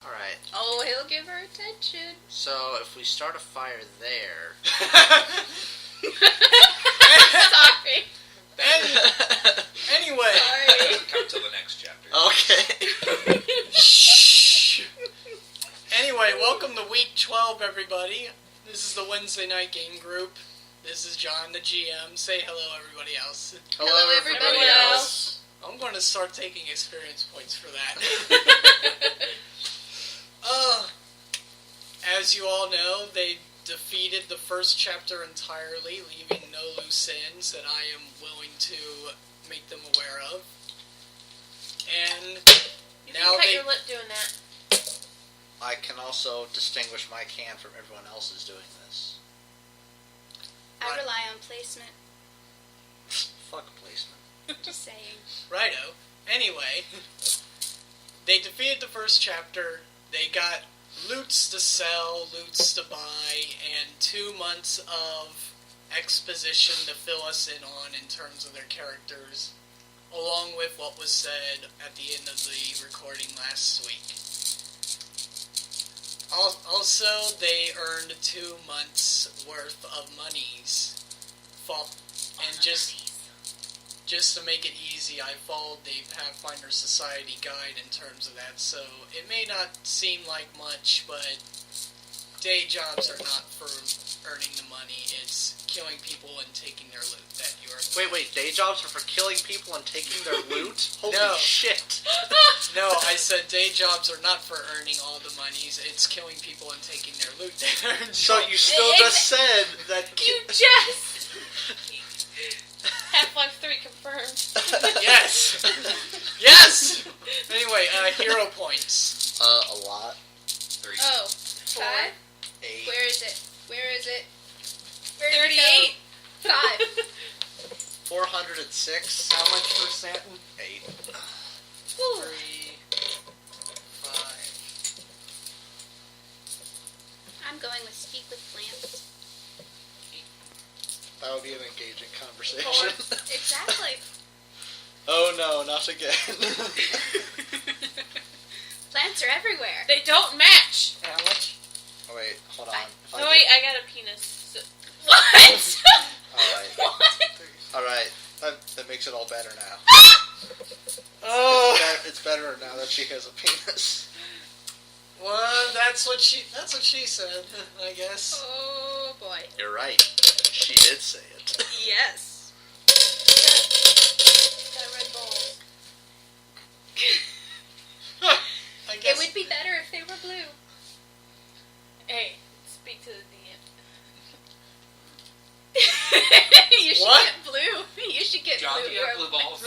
Alright. Oh, he'll give her attention. So, if we start a fire there... Sorry. Anyway. Sorry. Doesn't come till the next chapter. Okay. Shh. Anyway, welcome to week 12, everybody. This is the Wednesday night game group. This is John, the GM. Say hello, everybody else. Hello, everybody else. I'm going to start taking experience points for that. As you all know, they defeated the first chapter entirely, leaving no loose ends that I am willing to make them aware of. And You now can cut they... your lip doing that. I can also distinguish my can from everyone else's doing this. I rely on placement. Fuck placement. Just saying. Righto. Anyway, they defeated the first chapter. They got loots to sell, loots to buy, and 2 months of exposition to fill us in on in terms of their characters, along with what was said at the end of the recording last week. Also, they earned 2 months worth of monies. And just to make it easy, I followed the Pathfinder Society guide in terms of that, so it may not seem like much, but day jobs are not for earning the money. It's killing people and taking their loot that you are... Wait, day jobs are for killing people and taking their loot? Holy No. shit. No, I said day jobs are not for earning all the monies. It's killing people and taking their loot. So you still just said that... You just... Half-Life 3 confirmed. Yes! Yes! Anyway, hero points. A lot. 3. Oh, 5? 8. Where is it? Where is it? 38. 5. 406. How much percent? 8. 3, 5. I'm going with speak with plants. That would be an engaging conversation. Exactly. Oh no, not again. Plants are everywhere. They don't match. How much? Oh wait, hold on. If I No, wait, get- I got a penis. So... What? Alright. What? Alright, that makes it all better now. Oh! It's better now that she has a penis. Well, that's what she said, I guess. Oh, boy. You're right. She did say it. Yes. Got red balls. I guess. It would be better if they were blue. Hey, speak to the DM. You should What? get blue. You should get John, blue. do you have blue balls?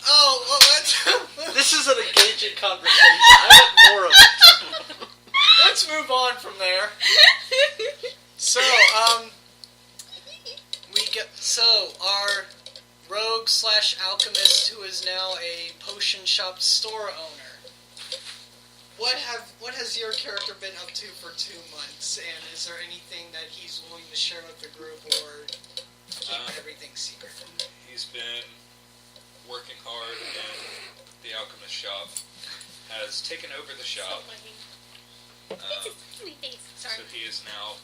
Oh, well, that's... This is an engaging conversation. I want more of it. Let's move on from there. So, our rogue/alchemist, who is now a potion shop store owner. What has your character been up to for 2 months, and is there anything that he's willing to share with the group, or keep everything secret? He's been working hard in the alchemist shop, has taken over the shop, Sorry. so he is now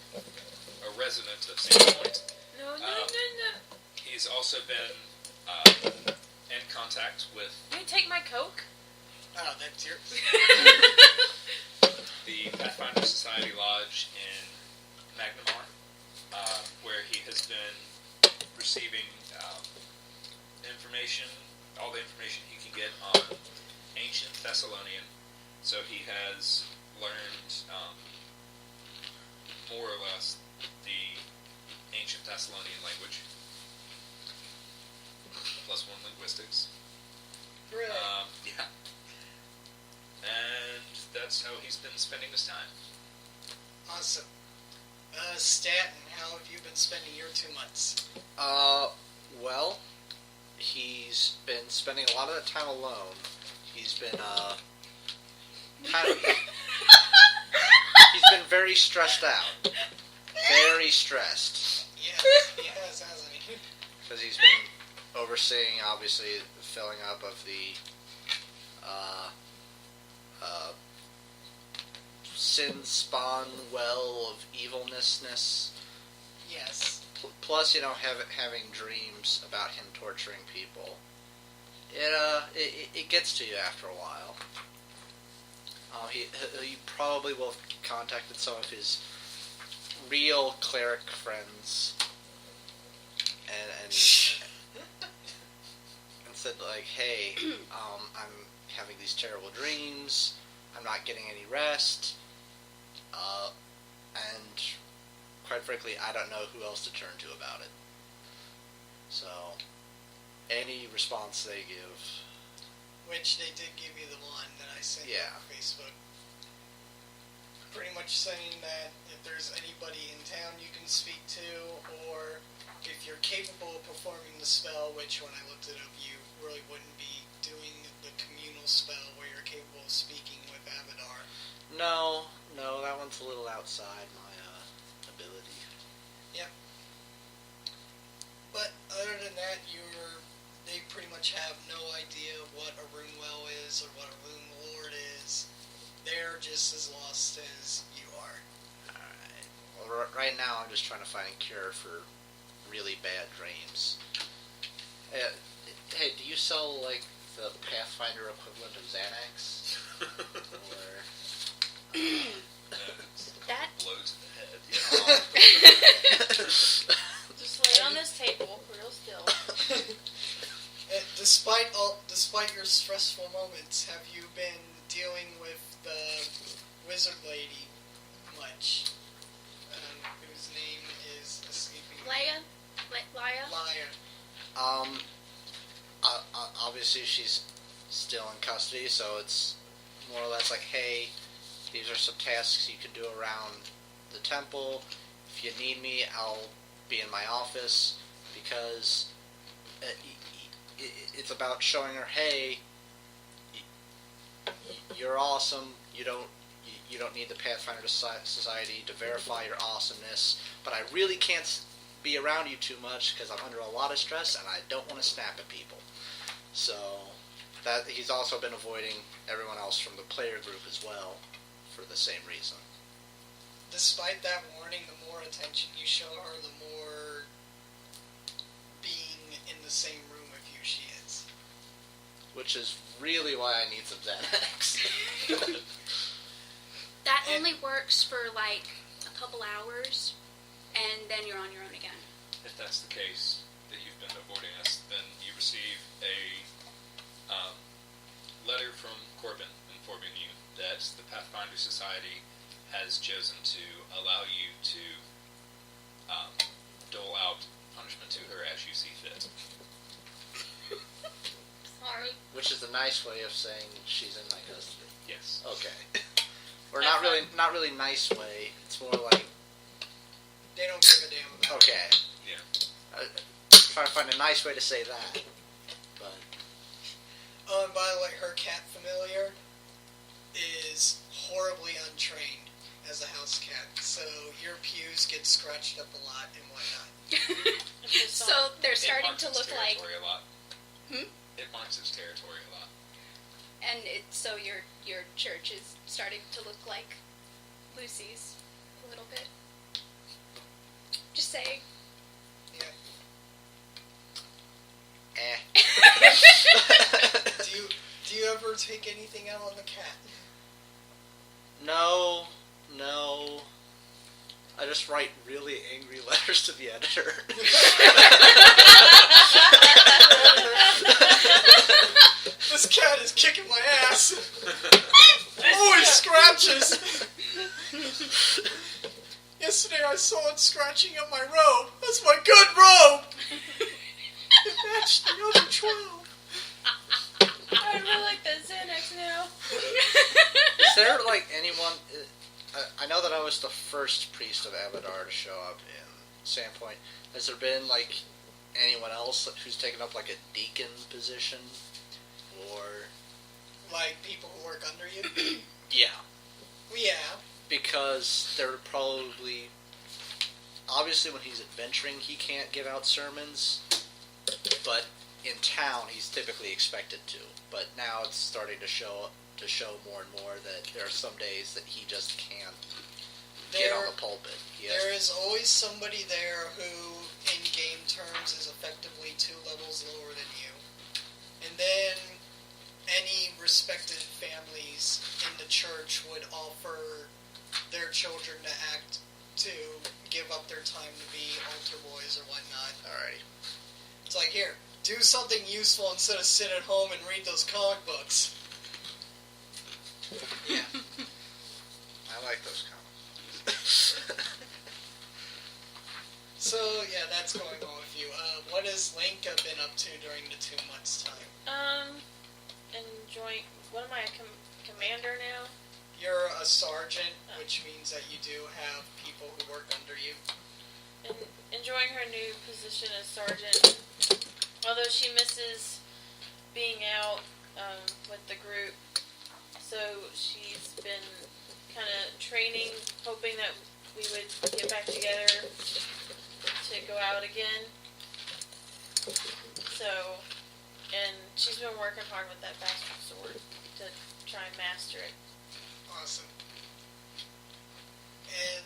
a resident of Sandpoint. No. He's also been in contact with You take my Coke? Oh, that's your... the Pathfinder Society Lodge in Magnamar, where he has been receiving information, all the information he can get on ancient Thessalonian. So he has learned more or less the ancient Thessalonian language, +1 linguistics. Really? Yeah. And that's how he's been spending his time. Awesome. Stanton, how have you been spending your 2 months? Well, he's been spending a lot of that time alone. He's been, he's been very stressed out. Very stressed. Yeah, he has, hasn't he? Because he's been overseeing, obviously, the filling up of the uh, sin spawn well of evilnessness. Yes. Plus, having dreams about him torturing people. It gets to you after a while. He probably will have contacted some of his real cleric friends and said like, hey, I'm having these terrible dreams. I'm not getting any rest. And quite frankly, I don't know who else to turn to about it. So, any response they give. Which they did give you the one that I sent you on Facebook. Pretty much saying that if there's anybody in town you can speak to, or if you're capable of performing the spell, which when I looked it up, you really wouldn't be doing the communal spell where you're capable of speaking with Abadar. No, that one's a little outside my ability. Yep. But other than that, they pretty much have no idea what a Runewell is or what a Runelord is. They're just as lost as you are. Alright. Well, right now I'm just trying to find a cure for really bad dreams. Hey, do you sell, like, the Pathfinder equivalent of Xanax? Or... That? Blow to the head. Just lay it on this table, real still. Despite your stressful moments, have you been dealing with the wizard lady much? Whose name is escaping me. Leia? Liar. Obviously she's still in custody, so it's more or less like, hey, these are some tasks you can do around the temple. If you need me, I'll be in my office, because it's about showing her, hey, you're awesome. You don't need the Pathfinder Society to verify your awesomeness, but I really can't be around you too much because I'm under a lot of stress and I don't want to snap at people. So that he's also been avoiding everyone else from the player group as well for the same reason. Despite that warning, the more attention you show her, the more being in the same room with you she is. Which is really why I need some Xanax. That only works for like a couple hours, and then you're on your own again. If that's the case, that you've been avoiding us, then you receive a letter from Corbin informing you that the Pathfinder Society has chosen to allow you to dole out punishment to her as you see fit. Sorry. Which is a nice way of saying she's in my custody. Yes. Okay. Or not really nice way. It's more like, They don't give a damn about it. okay. Yeah. Trying to find a nice way to say that. But Oh, and by the way, her cat familiar is horribly untrained as a house cat, so your pews get scratched up a lot and whatnot. So they're starting to look like, It marks its territory a lot. Hmm? It marks its territory a lot. and so your church is starting to look like Lucy's a little bit. Just saying. Yeah. Do you ever take anything out on the cat? No. I just write really angry letters to the editor. This cat is kicking my ass. Oh, it scratches. Yesterday I saw it scratching up my robe. That's my good robe. It matched the other 12. I really like the Xanax now. Is there, like, anyone... I know that I was the first priest of Abadar to show up in Sandpoint. Has there been, like, anyone else who's taken up, like, a deacon position? Or... Like people who work under you? Yeah. Yeah. Because they're probably... Obviously, when he's adventuring, he can't give out sermons. But in town he's typically expected to, but now it's starting to show more and more that there are some days that he just can't get on the pulpit. There is always somebody there who, in game terms, is effectively 2 levels lower than you. And then any respected families in the church would offer their children to give up their time to be altar boys or whatnot. Alrighty. It's like, here, do something useful instead of sit at home and read those comic books. Yeah. I like those comics. So, yeah, that's going on with you. What has Linka been up to during the 2 months' time? Enjoying. What am I, commander now? You're a sergeant, which means that you do have people who work under you. And enjoying her new position as sergeant. Although she misses being out with the group. So she's been kind of training, hoping that we would get back together to go out again. So, and she's been working hard with that bastard sword to try and master it. Awesome. And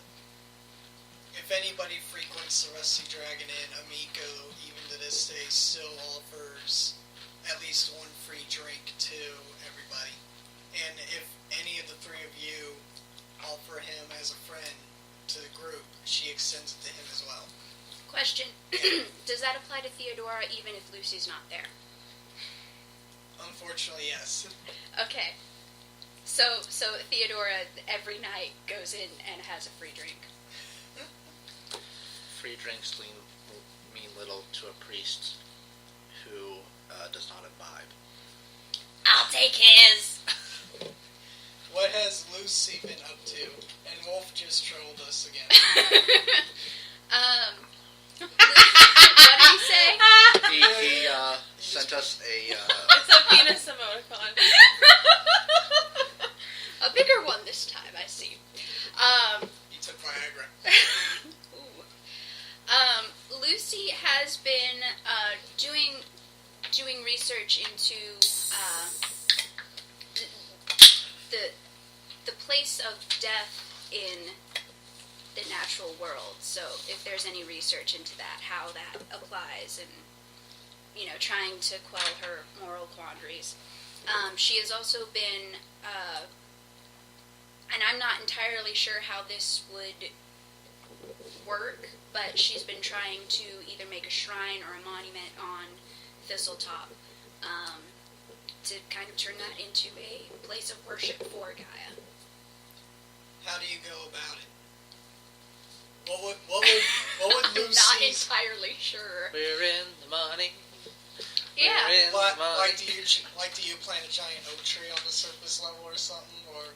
if anybody frequents the Rusty Dragon Inn, Amico, even to this day, still offers at least 1 free drink to everybody. And if any of the 3 of you offer him as a friend to the group, she extends it to him as well. Question. Does that apply to Theodora even if Lucy's not there? Unfortunately, yes. Okay. So Theodora every night goes in and has a free drink. Free drinks mean little to a priest who does not imbibe. I'll take his! What has Lucy been up to? And Wolf just trolled us again. What did he say? He sent us a... It's a penis emoticon. A bigger one this time, I see. He took Viagra. Lucy has been doing research into the place of death in the natural world. So if there's any research into that, how that applies, and trying to quell her moral quandaries. She has also been, and I'm not entirely sure how this would work, but she's been trying to either make a shrine or a monument on Thistletop, to kind of turn that into a place of worship for Gaia. How do you go about it? What would Lucy's... Not entirely sure. We're in the money. Yeah. We're in the money. Do you plant a giant oak tree on the surface level or something, or?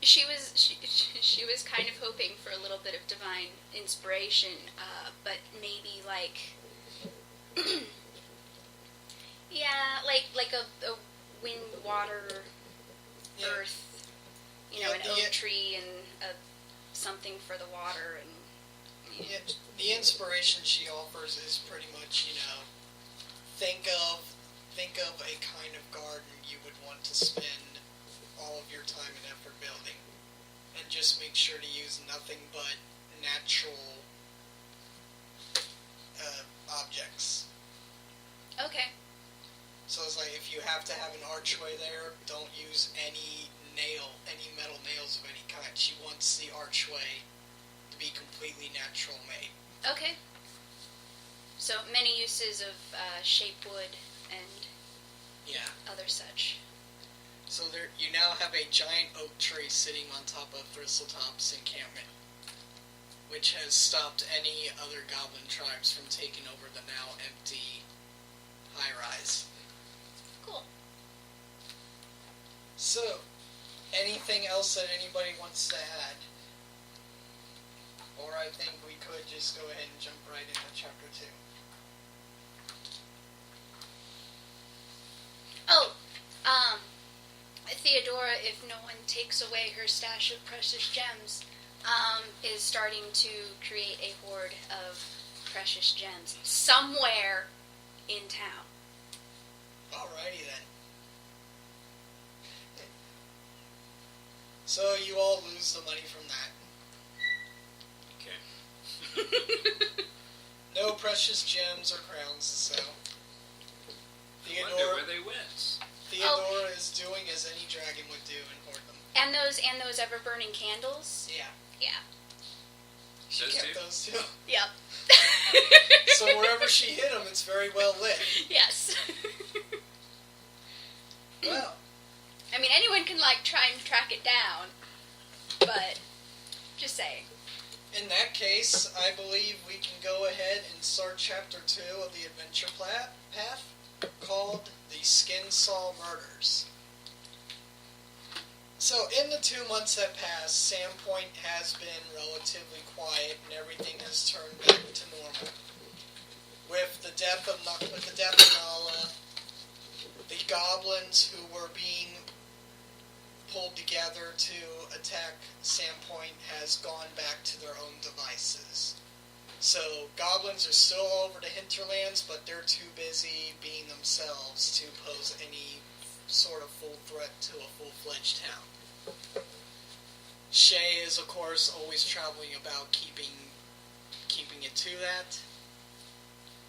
She was kind of hoping for a little bit of divine inspiration, but maybe like yeah, like a wind, water, earth, an oak tree and something for the water and. Yeah, the inspiration she offers is pretty much, think of a kind of garden you would want to spend all of your time and effort building, and just make sure to use nothing but natural objects. Okay. So it's like, if you have to have an archway there, don't use any metal nails of any kind. She wants the archway to be completely natural made. Okay. So many uses of shape wood and other such. So you now have a giant oak tree sitting on top of Thistletop's encampment, which has stopped any other goblin tribes from taking over the now empty high-rise. Cool. So, anything else that anybody wants to add? Or I think we could just go ahead and jump right into Chapter 2. Oh, Theodora, if no one takes away her stash of precious gems, is starting to create a horde of precious gems somewhere in town. Alrighty then. So you all lose the money from that. Okay. No precious gems or crowns to sell. I wonder where they went. Theodora is doing as any dragon would do and hoard them. And those ever burning candles. Yeah. Yeah. She Those kept two? those too. Yep. So wherever she hid them, it's very well lit. Yes. Well, I mean, anyone can try and track it down, but just saying. in that case, I believe we can go ahead and start Chapter 2 of the adventure path, called the Skinsaw Murders. So, in the 2 months that passed, Sandpoint has been relatively quiet, and everything has turned back to normal. With the death of Nala, the goblins who were being pulled together to attack Sandpoint has gone back to their own devices. So, goblins are still all over the hinterlands, but they're too busy being themselves to pose any sort of full threat to a full-fledged town. Shay is, of course, always traveling about, keeping it to that.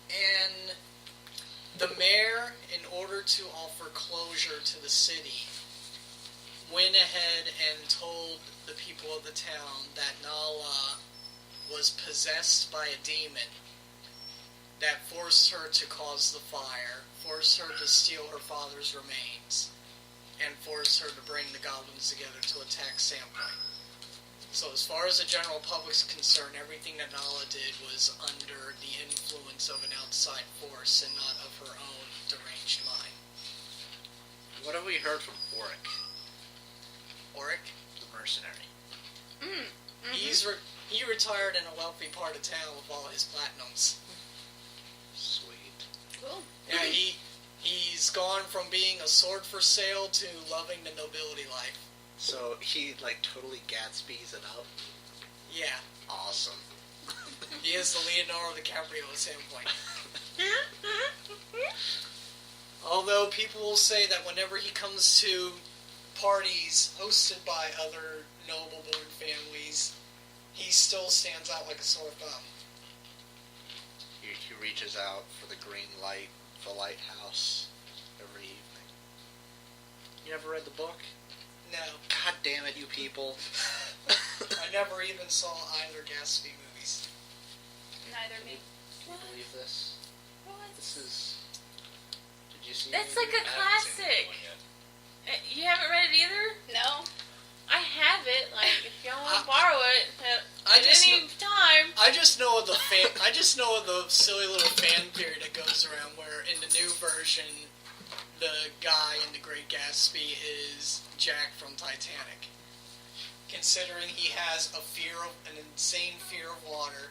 And the mayor, in order to offer closure to the city, went ahead and told the people of the town that Nala was possessed by a demon that forced her to cause the fire, forced her to steal her father's remains, and forced her to bring the goblins together to attack Sandpoint. So as far as the general public's concerned, everything that Nala did was under the influence of an outside force and not of her own deranged mind. What have we heard from Oric, Oric? the mercenary? Mm-hmm. He retired in a wealthy part of town with all his platinums. Sweet. Cool. Yeah, he's gone from being a sword for sale to loving the nobility life. So he, totally Gatsby's it up? Yeah, Awesome. he is the Leonardo DiCaprio of Sandpoint. Although people will say that whenever he comes to parties hosted by other noble-born families, he still stands out like a sore thumb. He reaches out for the green light, the lighthouse, every evening. You never read the book? No, God damn it, you people. I never even saw either Gatsby movies. Neither me. Can you believe this? What? This is... Did you see That's it? like a I haven't seen the classic. new one yet. You haven't read it either? No. I have it. If y'all want to borrow it I at just any time. I just know of the silly little fan theory that goes around where in the new version, the guy in The Great Gatsby is Jack from Titanic. Considering he has an insane fear of water,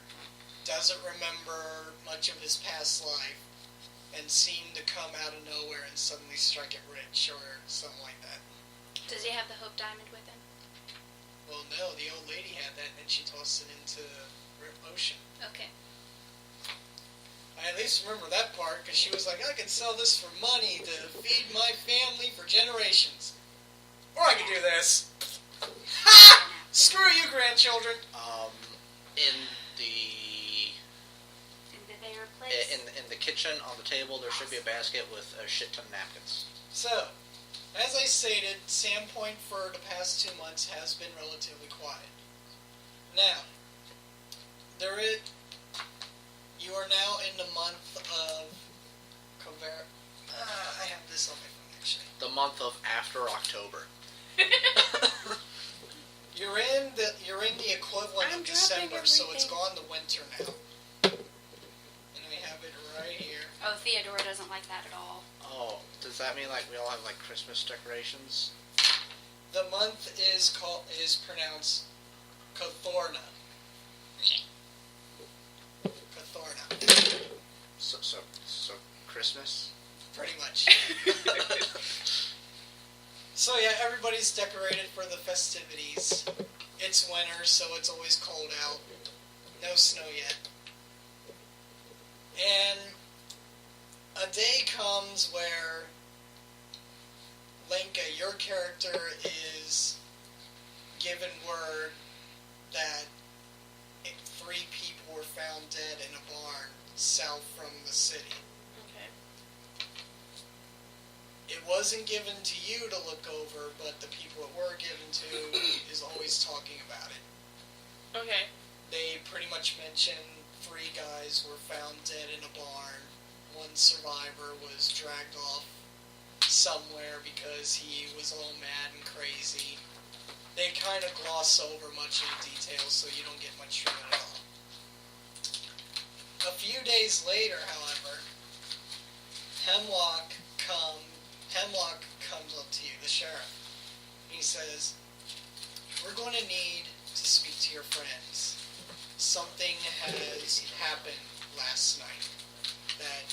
doesn't remember much of his past life, and seemed to come out of nowhere and suddenly strike it rich or something like that. Does he have the Hope Diamond with him? Well, no, the old lady had that, and then she tossed it into the ocean. Okay. I at least remember that part, because she was like, I can sell this for money to feed my family for generations. Or I could do this. Ha! Screw you, grandchildren! In the... In their place. In the kitchen, on the table, there should be a basket with a shit ton of napkins. So, as I stated, Sandpoint for the past 2 months has been relatively quiet. Now, you are now in the month of I have this on my phone actually. The month of after October. You're in the equivalent I'm of dropping December, so it's everything. gone to winter now. And I have it right here. Oh, Theodora doesn't like that at all. Oh, does that mean we all have Christmas decorations? The month is pronounced Cathorna. Cathorna. So Christmas? Pretty much. So yeah, everybody's decorated for the festivities. It's winter, so it's always cold out. No snow yet. And a day comes where Linka, your character, is given word that 3 people were found dead in a barn south from the city. Okay. It wasn't given to you to look over, but the people it were given to is always talking about it. Okay. They pretty much mention 3 guys were found dead in a barn. 1 survivor was dragged off somewhere because he was all mad and crazy. They kind of gloss over much of the details, so you don't get much from it at all. A few days later, however, Hemlock comes up to you, the sheriff. He says, "We're going to need to speak to your friends. Something has happened last night that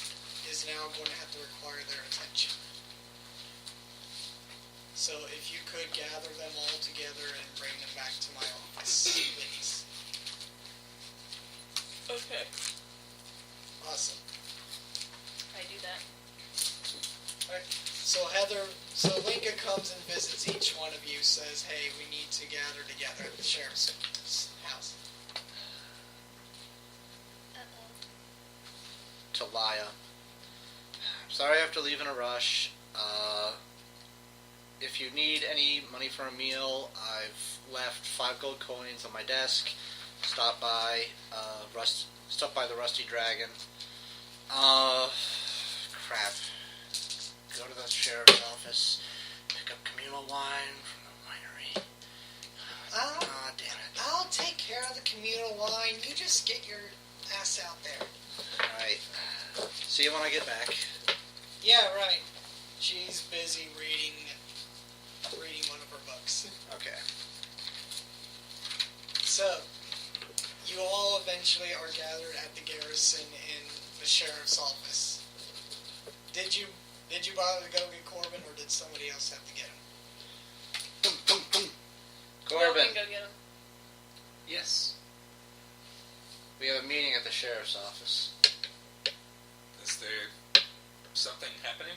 is now going to have to require their attention. So if you could gather them all together and bring them back to my office, please." Okay. Awesome. I do that. Alright, so Linka comes and visits each one of you, says, "Hey, we need to gather together at the sheriff's house." Talia. Sorry I have to leave in a rush. If you need any money for a meal, I've left 5 gold coins on my desk. Stop by the Rusty Dragon. Crap. Go to the sheriff's office, pick up communal wine from the winery. Damn it. I'll take care of the communal wine. You just get your ass out there. Alright. See you when I get back. Yeah, right. She's busy reading one of her books. Okay. So, you all eventually are gathered at the garrison in the sheriff's office. Did you bother to go get Corbin, or did somebody else have to get him? Well, we Corbin, can go get him. Yes. we have a meeting at the sheriff's office. Is there something happening?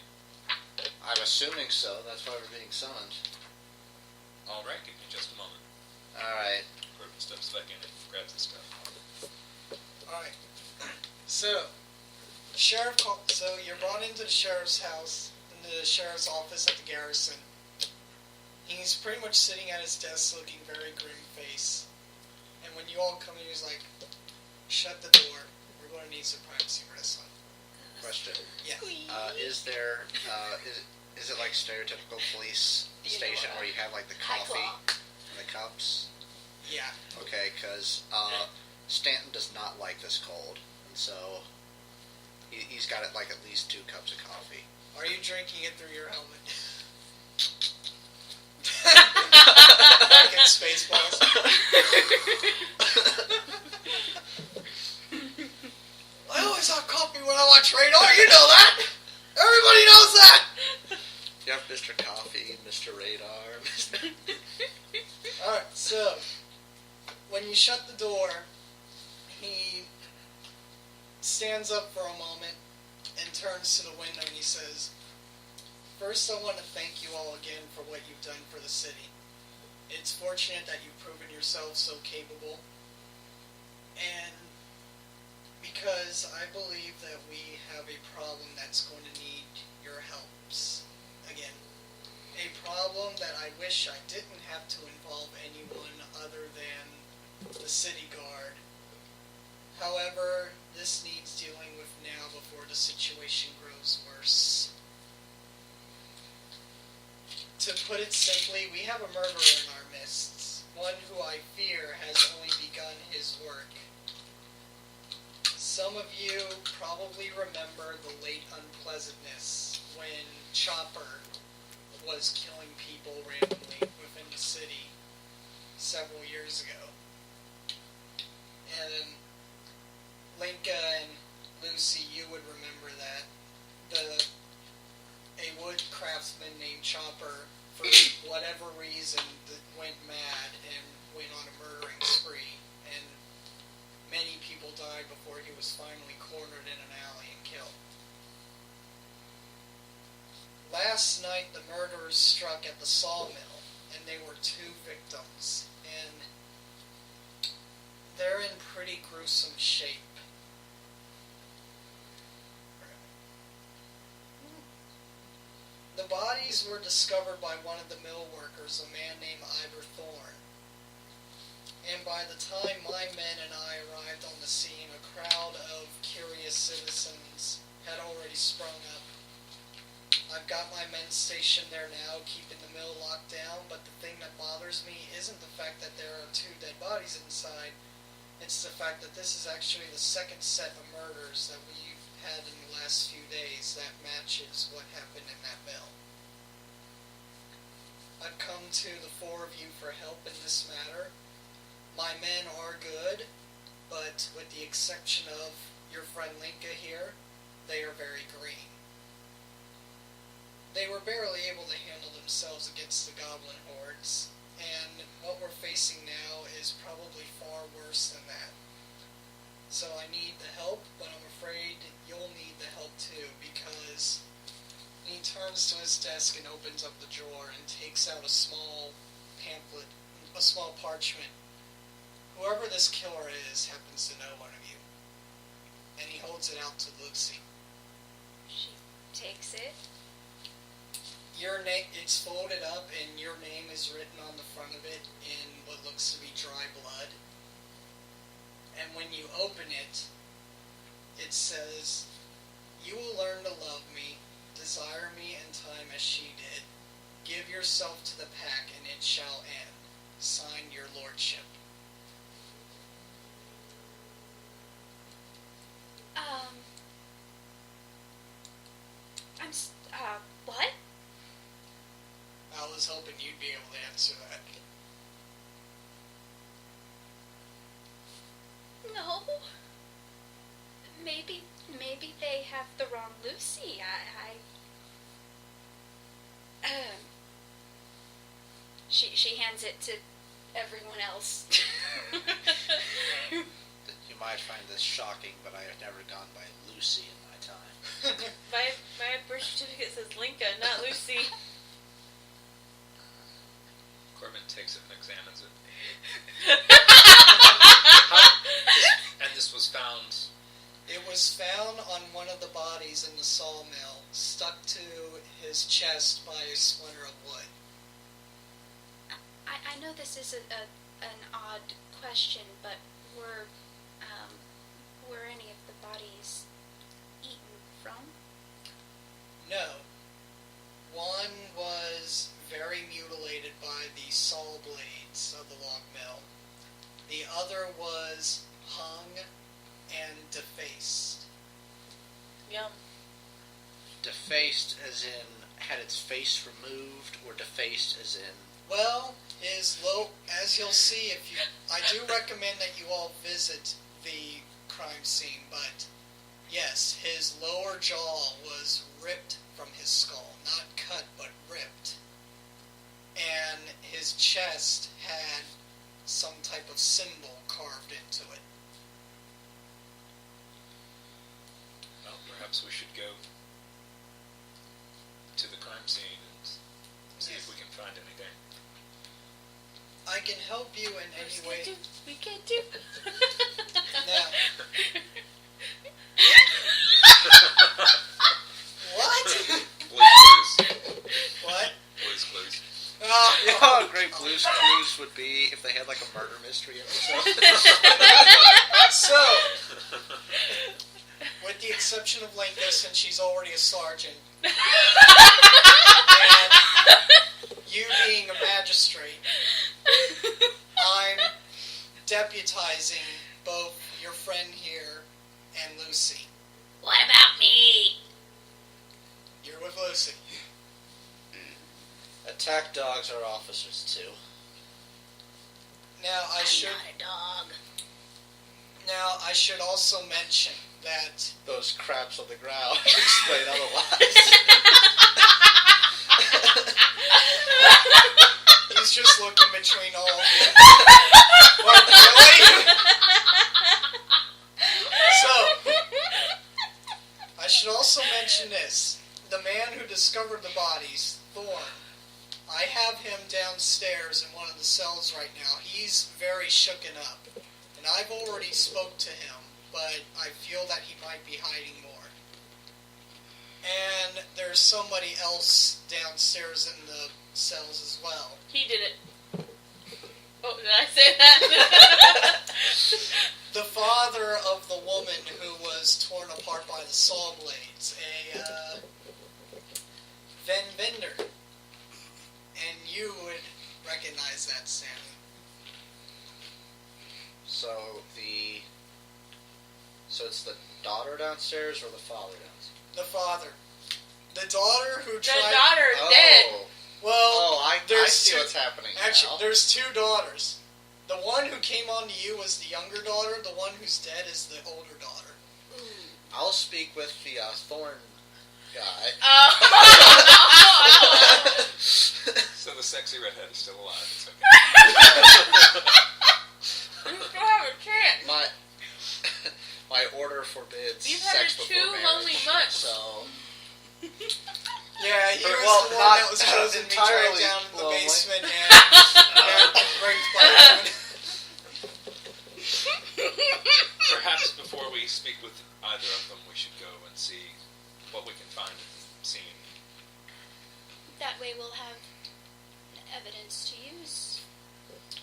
I'm assuming so. That's why we're being summoned. All right, give me just a moment. Alright. Corbin steps back in and grabs his stuff. Alright. So, you're brought into the sheriff's house, into the sheriff's office at the garrison. He's pretty much sitting at his desk looking very grim-faced. And when you all come in, he's like, "Shut the door. We're going to need some privacy for this one." Question. Yeah. Is there, is it like stereotypical police station where you have like the coffee and the cups? Yeah. Okay, because Stanton does not like this cold, and so he's got it like at least 2 cups of coffee. Are you drinking it through your helmet? Like in Spaceballs. I always have coffee when I watch Radar. You know that. Everybody knows that. You have Mr. Coffee, Mr. Radar, Mr. All right. So when you shut the door, he stands up for a moment and turns to the window and he says, "First, I want to thank you all again for what you've done for the city. It's fortunate that you've proven yourselves so capable, and because I believe that we have a problem that's going to need your helps. Again, a problem that I wish I didn't have to involve anyone other than the city guard. However, this needs dealing with now before the situation grows worse. To put it simply, we have a murderer in our midst, one who I fear has only begun his work. Some of you probably remember the late unpleasantness when Chopper was killing people randomly within the city several years ago. And Linka and Lucy, you would remember that. A wood craftsman named Chopper, for whatever reason, went mad and went on a murdering spree, and many people died died before he was finally cornered in an alley and killed. Last night, the murderers struck at the sawmill, and they were 2 victims, and they're in pretty gruesome shape. The bodies were discovered by one of the mill workers, a man named Ivor Thorne. And by the time my men and I arrived on the scene, a crowd of curious citizens had already sprung up. I've got my men stationed there now, keeping the mill locked down, but the thing that bothers me isn't the fact that there are 2 dead bodies inside. It's the fact that this is actually the second set of murders that we've had in the last few days that matches what happened in that mill. I've come to the 4 of you for help in this matter. My men are good, but with the exception of your friend Linka here, they are very green. They were barely able to handle themselves against the goblin hordes, and what we're facing now is probably far worse than that. So I need the help, but I'm afraid you'll need the help too, because he turns to his desk and opens up the drawer and takes out a small pamphlet, a small parchment. Whoever this killer is happens to know one of you. And he holds it out to Lucy. She takes it. Your name, it's folded up and your name is written on the front of it in what looks to be dry blood. And when you open it, it says, "You will learn to love me, desire me in time as she did. Give yourself to the pack and it shall end. Sign your lordship." What? I was hoping you'd be able to answer that. No. Maybe they have the wrong Lucy. She hands it to everyone else. You might find this shocking, but I have never gone by Lucy in my time. My birth certificate says Linka, not Lucy. Corbin takes it and examines it. And this was found. It was found on one of the bodies in the sawmill, stuck to his chest by a splinter of wood. I know this is an odd question, but were any of the bodies eaten from? No. One was very mutilated by the saw blades of the log mill. The other was hung and defaced. Yum. Defaced as in had its face removed, or defaced as in... Well, as you'll see, I do recommend that you all visit the crime scene, but yes, his lower jaw was ripped from his skull. Not cut, but ripped. And his chest had some type of symbol carved into it. Well, perhaps we should go to the crime scene and see if we can find anything. I can help you in any way. We can't do. Now. What? Blues Clues. What? Blues Clues. Oh, You know how great Blue's Clues would be if they had like a murder mystery episode? So, with the exception of Linka, since she's already a sergeant, and you being a magistrate, I'm deputizing both your friend here and Lucy. What about me? You're with Lucy. Attack dogs are officers too. Now I'm not a dog. Now I should also mention that Those craps on the ground explain otherwise. he's just looking between all of you. What, really? of the cells right now. He's very shooken up. And I've already spoke to him, but I feel that he might be hiding more. And there's somebody else downstairs in the cells as well. He did it. Oh, did I say that? The father of the woman who was torn apart by the saw blades, a Ven Vender. And you would recognize that, Sammy. So it's the daughter downstairs or the father downstairs? The father. The daughter who tried... The daughter is dead. Well, I see what's happening Actually, now. there's two daughters. The one who came on to you was the younger daughter. The one who's dead is the older daughter. I'll speak with the Thorn guy. So the sexy redhead is still alive. It's okay. You still have a chance. My order forbids You've had sex a before marriage. lonely months. So Yeah, he was Well, the one not that was chosen to be dragged entirely down to the lonely. basement and raped by a woman. Perhaps before we speak with either of them, we should go and see what we can find at the scene. That way we'll have evidence to use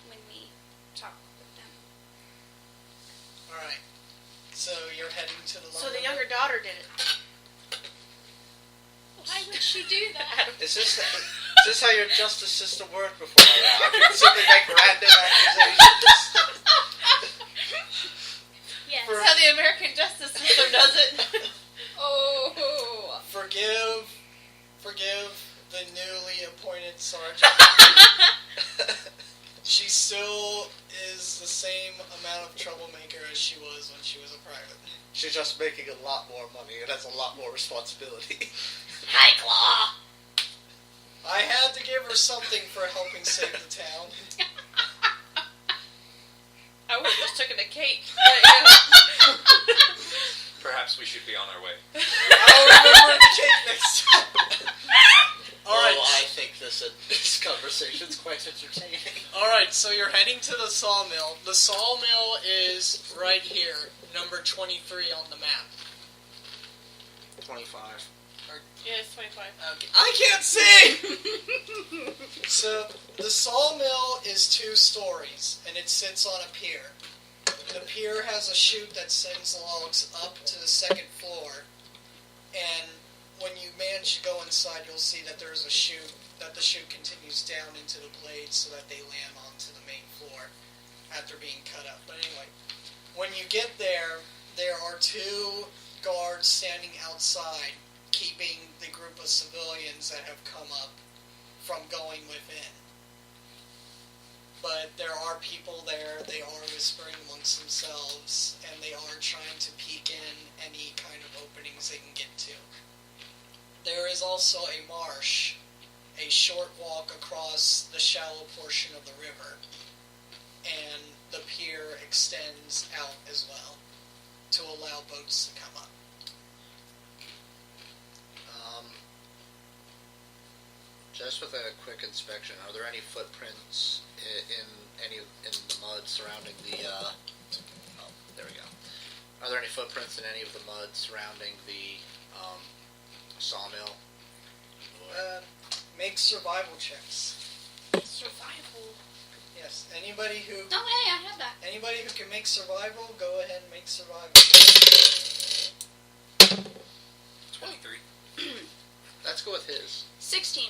when we talk with them. Alright. So you're heading to the So the younger daughter did it. Why would she do that? is this how your justice system worked before I could simply make random accusations? Yes. That's how the American justice system does it. Oh. Forgive the newly appointed sergeant. She still is the same amount of troublemaker as she was when she was a private. She's just making a lot more money and has a lot more responsibility. Hi, Claw. I had to give her something for helping save the town. I would have just taken a cake. But, Perhaps we should be on our way. I'll remember the cake next time. Alright. Oh, I think this conversation's quite entertaining. Alright, so you're heading to the sawmill. The sawmill is right here, number 23 on the map. 25. yeah, it's 25. Okay. I can't see! So, the sawmill is 2 stories, and it sits on a pier. The pier has a chute that sends logs up to the 2nd floor, and when you manage to go inside, you'll see that there's a chute, that the chute continues down into the blades so that they land onto the main floor after being cut up. But anyway, when you get there, there are 2 guards standing outside, keeping the group of civilians that have come up from going within. But there are people there, they are whispering amongst themselves, and they are trying to peek in any kind of openings they can get to. There is also a marsh, a short walk across the shallow portion of the river, and the pier extends out as well to allow boats to come up. Just with a quick inspection, are there any footprints in the mud surrounding the? Oh, there we go. Are there any footprints in any of the mud surrounding the sawmill? Make survival checks. Survival. Yes, anybody who Oh, hey, I have that. anybody who can make survival, go ahead and make survival. 23. Let's go with his. 16.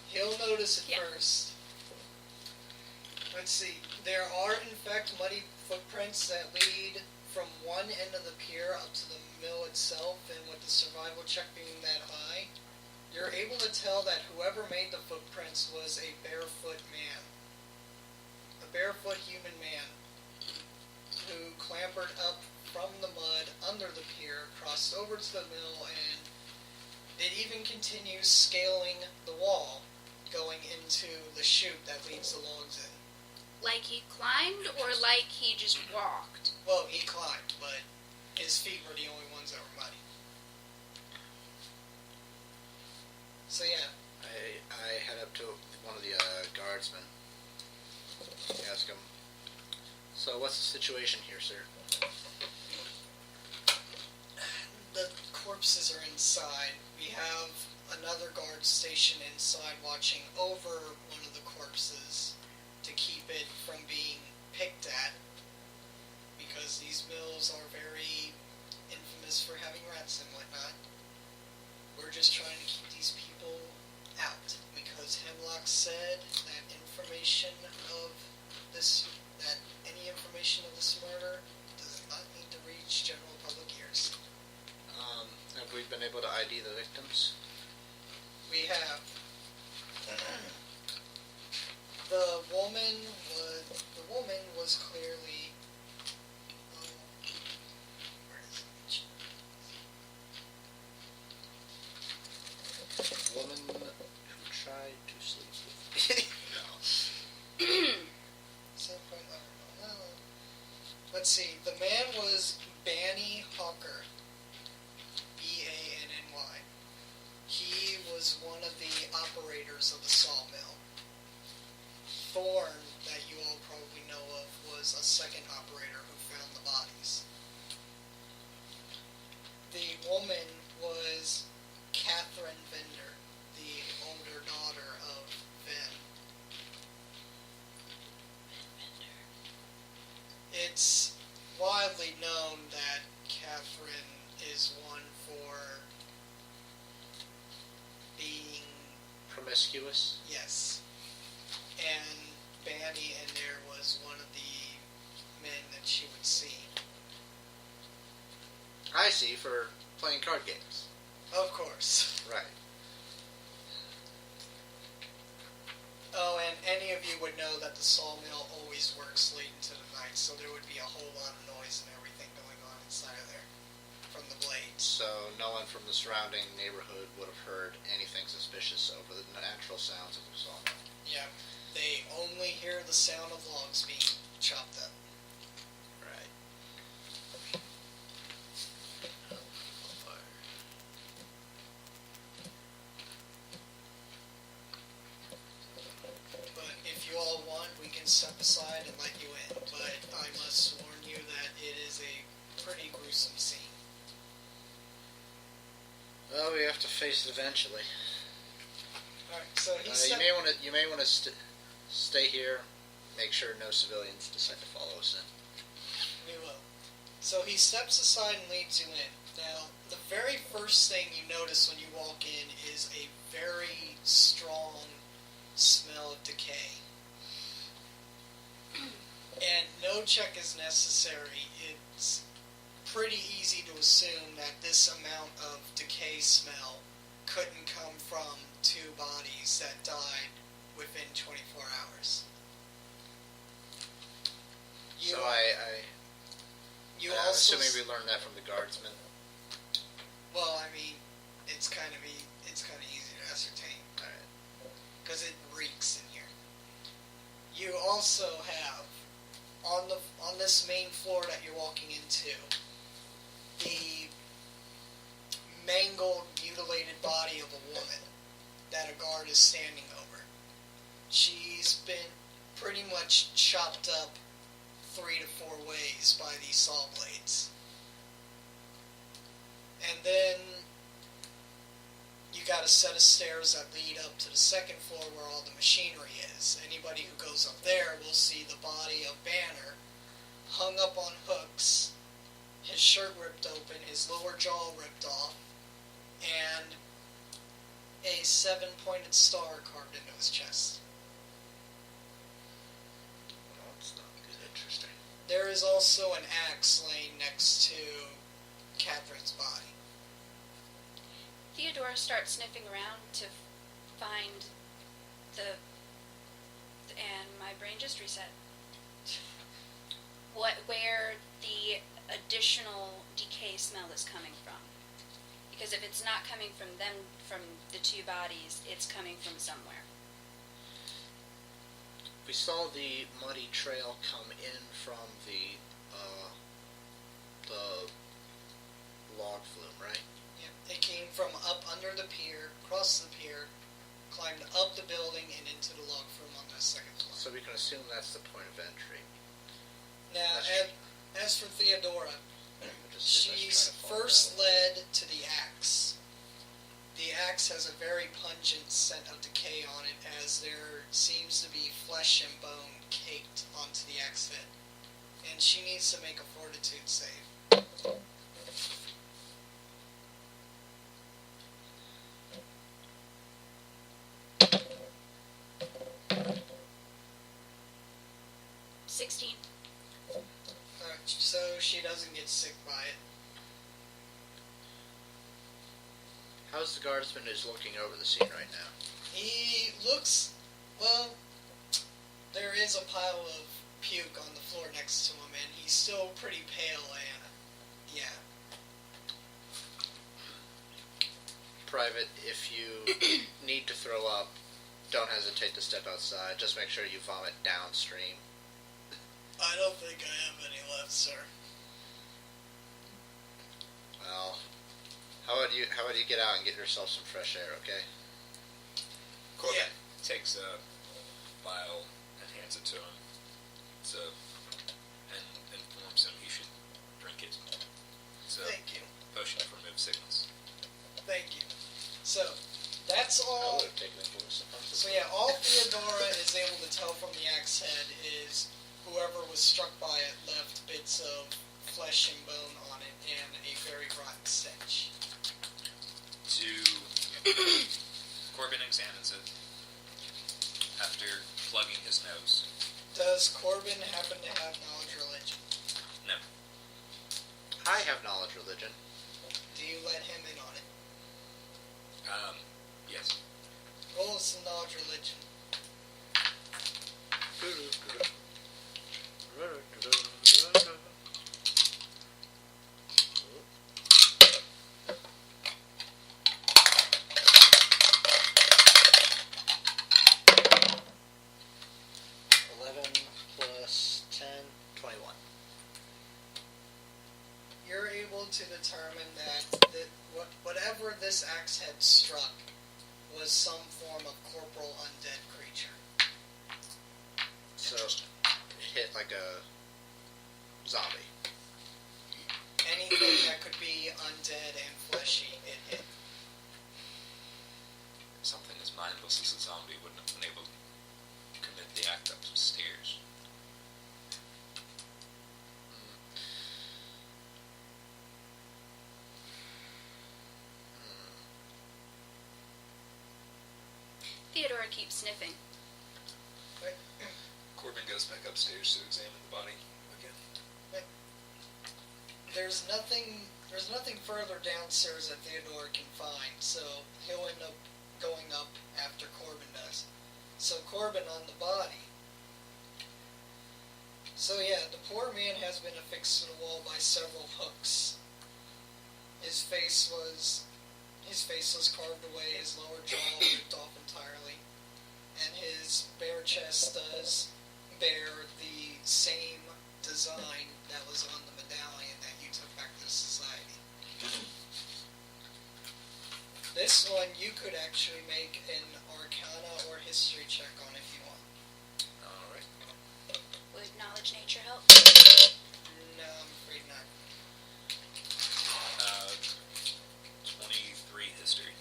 He'll notice it Yeah. first. Let's see. There are, in fact, muddy footprints that lead from one end of the pier up to the mill itself, and with the survival check being that high, you're able to tell that whoever made the footprints was a barefoot man. A barefoot human man who clambered up from the mud under the pier, crossed over to the mill, and it even continues scaling the wall, going into the chute that leads the logs in. Like he climbed or like he just walked? Well, he climbed, but his feet were the only ones that were muddy. So yeah, I head up to one of the guardsmen. So what's the situation here, sir? The corpses are inside. We have another guard stationed inside watching over one of the corpses to keep it from being picked at, because these mills are very infamous for having rats and whatnot. We're just trying to keep these people out, because Hemlock said that any information of this murder does not need to reach general public ears. Have we been able to ID the victims? We have. The woman was clearly. Where is it? Woman who tried to sleep with me. Let's see. The man was Banny Hawker. Banny. He was one of the operators of the sawmill. Thorne, that you all probably know of, was a second operator who found the bodies. The woman was Catherine Vender, the older daughter of Vin. It's widely known that Catherine is one for being... Promiscuous? Yes. And Banny in there was one of the men that she would see. I see, for playing card games. Of course. Right. Oh, and any of you would know that the sawmill always works late into the night, so there would be a whole lot of noise and everything going on inside of there from the blades. So no one from the surrounding neighborhood would have heard anything suspicious over the natural sounds of the sawmill. Yeah, they only hear the sound of logs being chopped up. Right. But if you all want, we can step aside and let you in. But I must warn you that it is a pretty gruesome scene. Well, we have to face it eventually. Alright, so he You may want to stay here. Make sure no civilians decide to follow us in. We will. So he steps aside and leads you in. Now, the very first thing you notice when you walk in is a very strong smell of decay. And no check is necessary. It's pretty easy to assume that this amount of decay smell couldn't come from two bodies that died within 24 hours. So You I'm also assuming we learned that from the guardsmen. Well, I mean, it's kind of easy to ascertain. Alright. Because it reeks in here. You also have on this main floor that you're walking into the mangled, mutilated body of a woman that a guard is standing over. She's been pretty much chopped up 3 to 4 ways by these saw blades. And then you got a set of stairs that lead up to the second floor where all the machinery is. Anybody who goes up there will see the body of Banner hung up on hooks, his shirt ripped open, his lower jaw ripped off, and a 7-pointed star carved into his chest. Well, it's not good. Interesting. There is also an axe laying next to Catherine's body. Theodora starts sniffing around to find and my brain just reset. Where the additional decay smell is coming from. Because if it's not coming from the two bodies, it's coming from somewhere. We saw the muddy trail come in from the log flume, right? Yep. It came from up under the pier, across the pier, climbed up the building and into the log flume on the second floor. So we can assume that's the point of entry. Now, as for Theodora, Just she's trying to follow first that. led to the axe. The axe has a very pungent scent of decay on it, as there seems to be flesh and bone caked onto the axe head. And she needs to make a fortitude save. So she doesn't get sick by it. How's the guardsman who's looking over the scene right now? He looks, well, there is a pile of puke on the floor next to him, and he's still pretty pale, and, yeah. Private, if you need to throw up, don't hesitate to step outside. Just make sure you vomit downstream. I don't think I have any left, sir. Well, how would you get out and get yourself some fresh air, okay? Corbin takes a vial and hands it to him. And informs him he should drink it. It's a Thank you. potion to remove sickness. Thank you. So, that's I all. would have taken it for this. So yeah, all Theodora is able to tell from the axe head is whoever was struck by it left bits of flesh and bone on it and a very rotten stench. Corbin examines it after plugging his nose. Does Corbin happen to have knowledge religion? No. I have knowledge religion. Do you let him in on it? Yes. Roll some knowledge religion. You're able to determine that whatever this axe head struck was some form of corporal undead creature. So, hit like a zombie. Anything that could be undead and fleshy, it hit. Something as mindless as a zombie wouldn't have been able to commit the act up some stairs. Theodora keeps sniffing. Corbin goes back upstairs to examine the body again. There's nothing further downstairs that Theodora can find, so he'll end up going up after Corbin does. So Corbin on the body. So yeah, the poor man has been affixed to the wall by several hooks. His face was carved away, his lower jaw ripped off entirely, and his bare chest does bear the same design that was on the medallion that you took back to society. This one you could actually make an Arcana or History check on if you want. Alright. Would knowledge nature help? No, I'm afraid not. 23 history.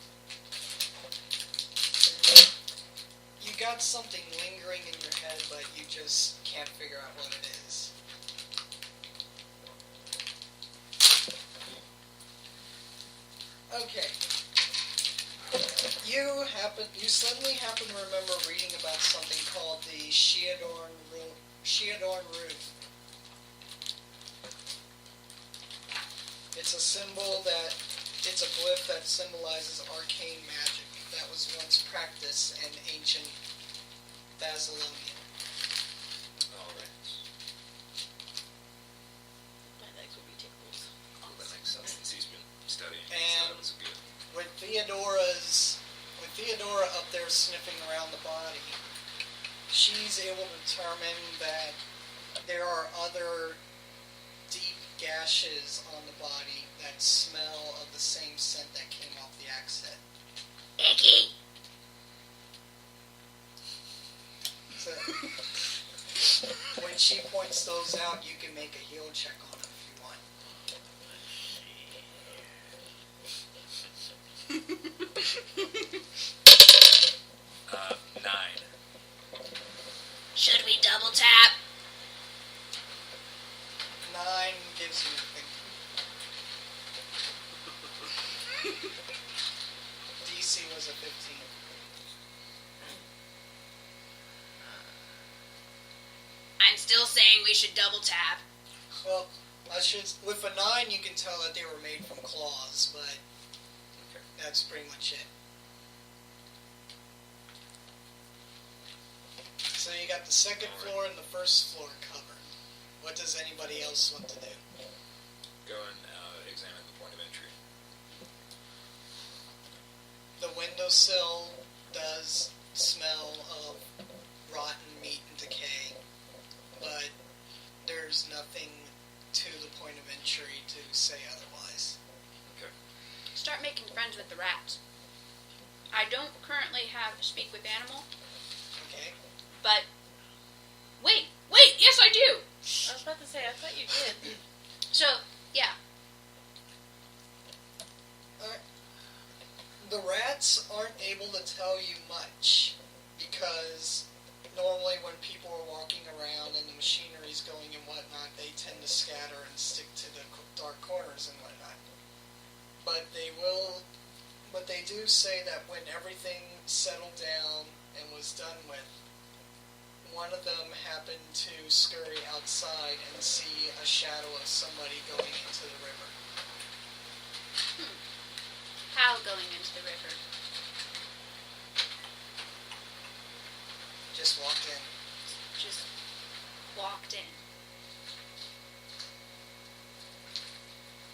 You got something lingering in your head, but you just can't figure out what it is. Okay. You suddenly happen to remember reading about something called the Sheadorn Rune. It's a glyph that symbolizes arcane magic that was once practiced in ancient Babylonia. Alright. My legs would be tickled. Oh, that makes sense since he's been studying. And so that was good. With Theodora up there sniffing around the body, she's able to determine that there are other deep gashes on the body that smell of the same scent that came off the axe head. Icky. So, when when she points those out, you can make a heal check on them if you want. Uh, 9. Should we double tap? 9 gives you the thing. DC was a 15. I'm still saying we should double tap. Well, with a 9 you can tell that they were made from claws, but that's pretty much it. So you got the second floor and the first floor covered. What does anybody else want to do? Go and examine the point of entry. The windowsill does smell of rotten meat and decay, but there's nothing to the point of entry to say otherwise. Okay. Start making friends with the rats. I don't currently have speak with animal, Okay. but wait, yes I do. I was about to say, I thought you did. So, yeah. The rats aren't able to tell you much because normally when people are walking around and the machinery's going and whatnot, they tend to scatter and stick to the dark corners and whatnot. But they do say that when everything settled down and was done with, one of them happened to scurry outside and see a shadow of somebody going into the river. How going into the river? Just walked in. Just walked in.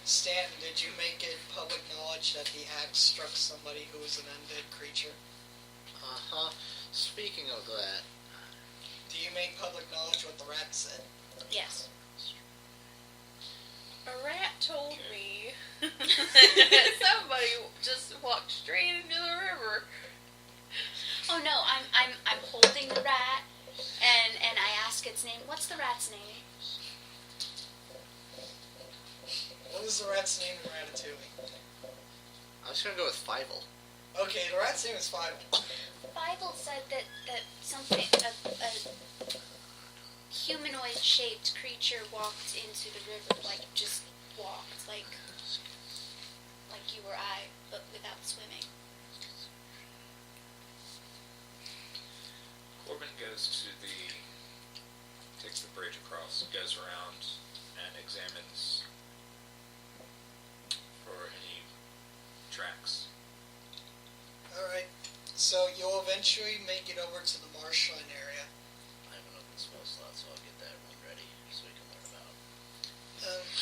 Stanton, did you make it public knowledge that the axe struck somebody who was an undead creature? Uh-huh. Speaking of that, Do you make public knowledge what the rat said? Yes. A rat told me that somebody just walked straight into the river. Oh no, I'm holding the rat, and I ask its name. What's the rat's name? What is the rat's name in Ratatouille? I was gonna go with Fievel. Okay, the rat's name is Five. The Bible said that something a humanoid-shaped creature walked into the river, like just walked, like you or I, but without swimming. Corbin takes the bridge across, goes around, and examines for any tracks. Alright, so you'll eventually make it over to the marshland area. I have an open spell slot, so I'll get that one ready so we can learn about it.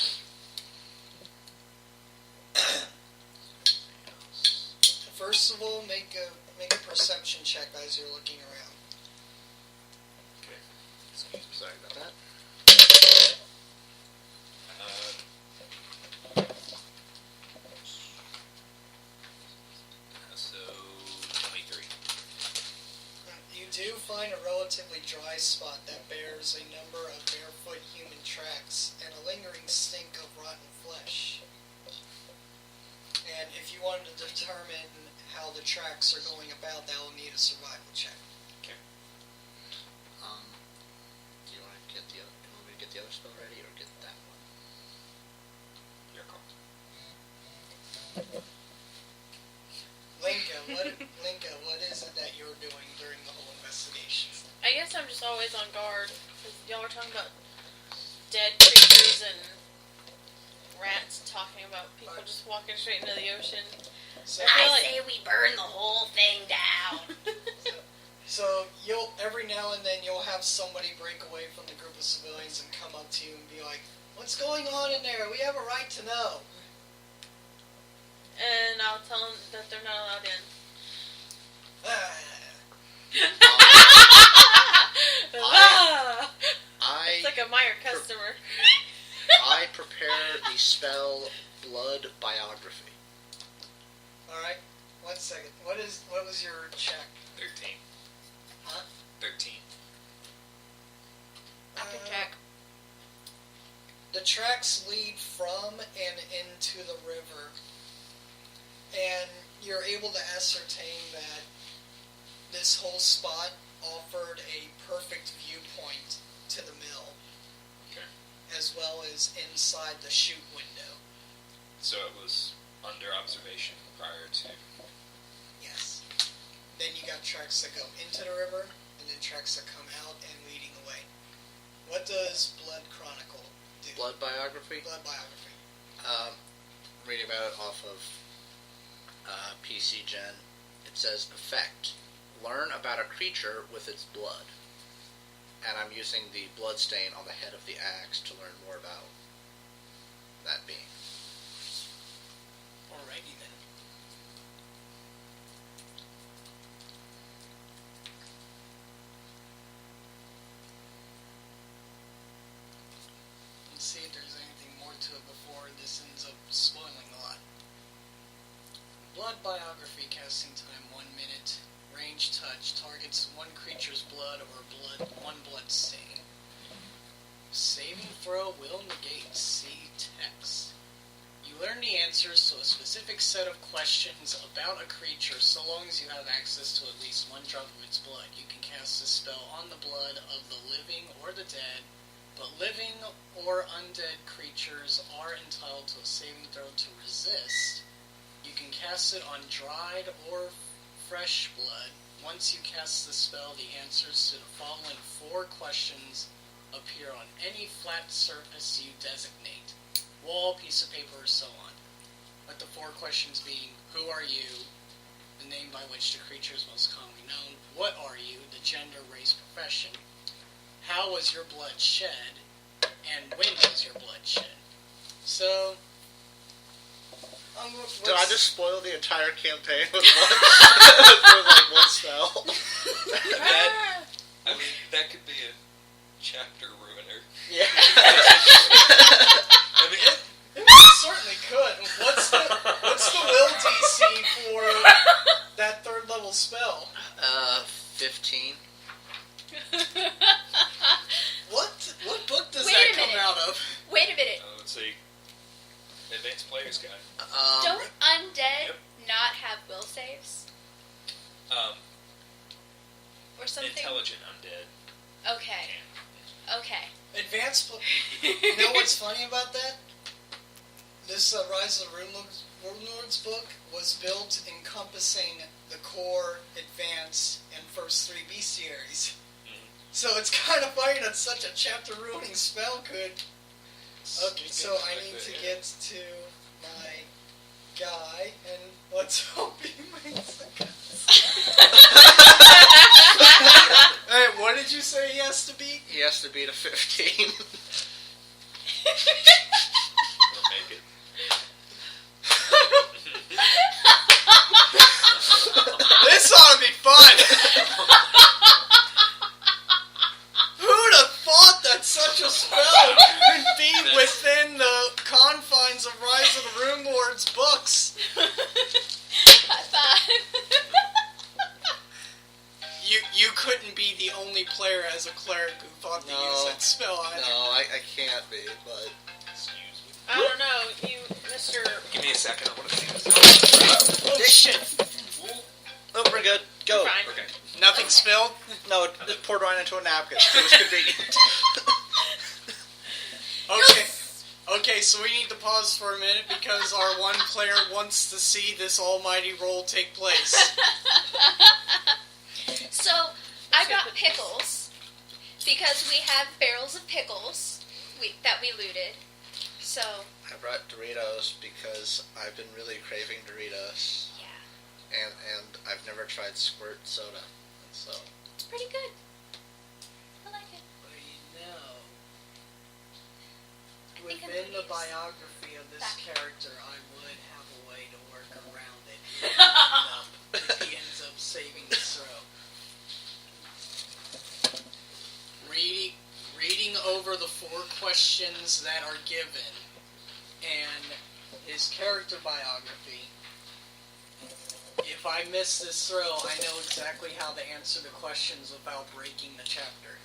First of all, make a perception check as you're looking around. Okay. Excuse me, sorry about that. So 23. You do find a relatively dry spot that bears a number of barefoot human tracks and a lingering stink of rotten flesh. And if you wanted to determine how the tracks are going about, that will need a survival check. Okay. Do you want to get you want me to get the other spell ready or get that one? Your call. Linka, what is it that you're doing during the whole investigation? I guess I'm just always on guard, because y'all were talking about dead creatures and rats talking about people just walking straight into the ocean. So, I say we burn the whole thing down. so you'll every now and then you'll have somebody break away from the group of civilians and come up to you and be like, "What's going on in there? We have a right to know." And I'll tell them that they're not allowed in. It's like a Meyer customer. I prepare the spell Blood Biography. Alright, 1 second. What was your check? 13. Huh? 13. I can check. The tracks lead from and into the river, and you're able to ascertain that this whole spot offered a perfect viewpoint to the mill, Okay. as well as inside the chute window. So it was under observation prior to. Yes. Then you got tracks that go into the river, and then tracks that come out and leading away. What does Blood Chronicle do? Blood biography. Blood biography. Reading about it off of PC Gen. It says effect: learn about a creature with its blood. And I'm using the blood stain on the head of the axe to learn more about that being. Alrighty then. Let's see if there's anything more to it before this ends up spoiling a lot. Blood biography, casting time 1 minute. Range touch, targets one creature's blood or one blood stain. Saving throw will negate. See text. You learn the answers to a specific set of questions about a creature so long as you have access to at least one drop of its blood. You can cast a spell on the blood of the living or the dead, but living or undead creatures are entitled to a saving throw to resist. You can cast it on dried or fresh blood. Once you cast the spell, the answers to the following 4 questions appear on any flat surface you designate. Wall, piece of paper, or so on. With the 4 questions being, who are you? The name by which the creature is most commonly known. What are you? The gender, race, profession. How was your blood shed? And when was your blood shed? So, Did I just spoil the entire campaign with one spell? I mean, that could be a chapter ruiner. Yeah. I mean, it certainly could. What's the will DC for that 3rd level spell? 15. What book does Wait that a come minute. out of? Wait a minute. let's see. Advanced Player's Guide. Don't undead Yep. not have will saves or something? Intelligent undead. Okay. Okay. Advanced. You know what's funny about that? This Rise of the Runelords book was built encompassing the core, advanced, and first 3 bestiaries. So it's kind of funny that such a chapter ruining spell could. Okay, so I need to get to my guy, and let's hope he makes the cut. Hey, what did you say he has to beat? He has to beat a 15. Or make it. This ought to be fun! Who'd have thought that such a spell could be within the confines of Rise of the Runelords books? High five. You couldn't be the only player as a cleric who thought to use that spell either. No, I can't be, but... Excuse me. I don't know, you, Mr. Give me a second. I want to see this. Oh shit! Oh, we're good. Go. Fine. Okay. Nothing spilled? No, it poured right into a napkin. It was convenient. Okay, so we need to pause for a minute because our one player wants to see this almighty roll take place. So, I got pickles, because we have barrels of pickles that we looted. So, I brought Doritos because I've been really craving Doritos. yeah, And I've never tried squirt soda. And so, it's pretty good. I like it. Well, you know, I think I'm within gonna the use biography of this that. character, I would have a way to work around it if he ends up saving the throw. Reading over the 4 questions that are given and his character biography. If I miss this throw, I know exactly how to answer the questions without breaking the chapter.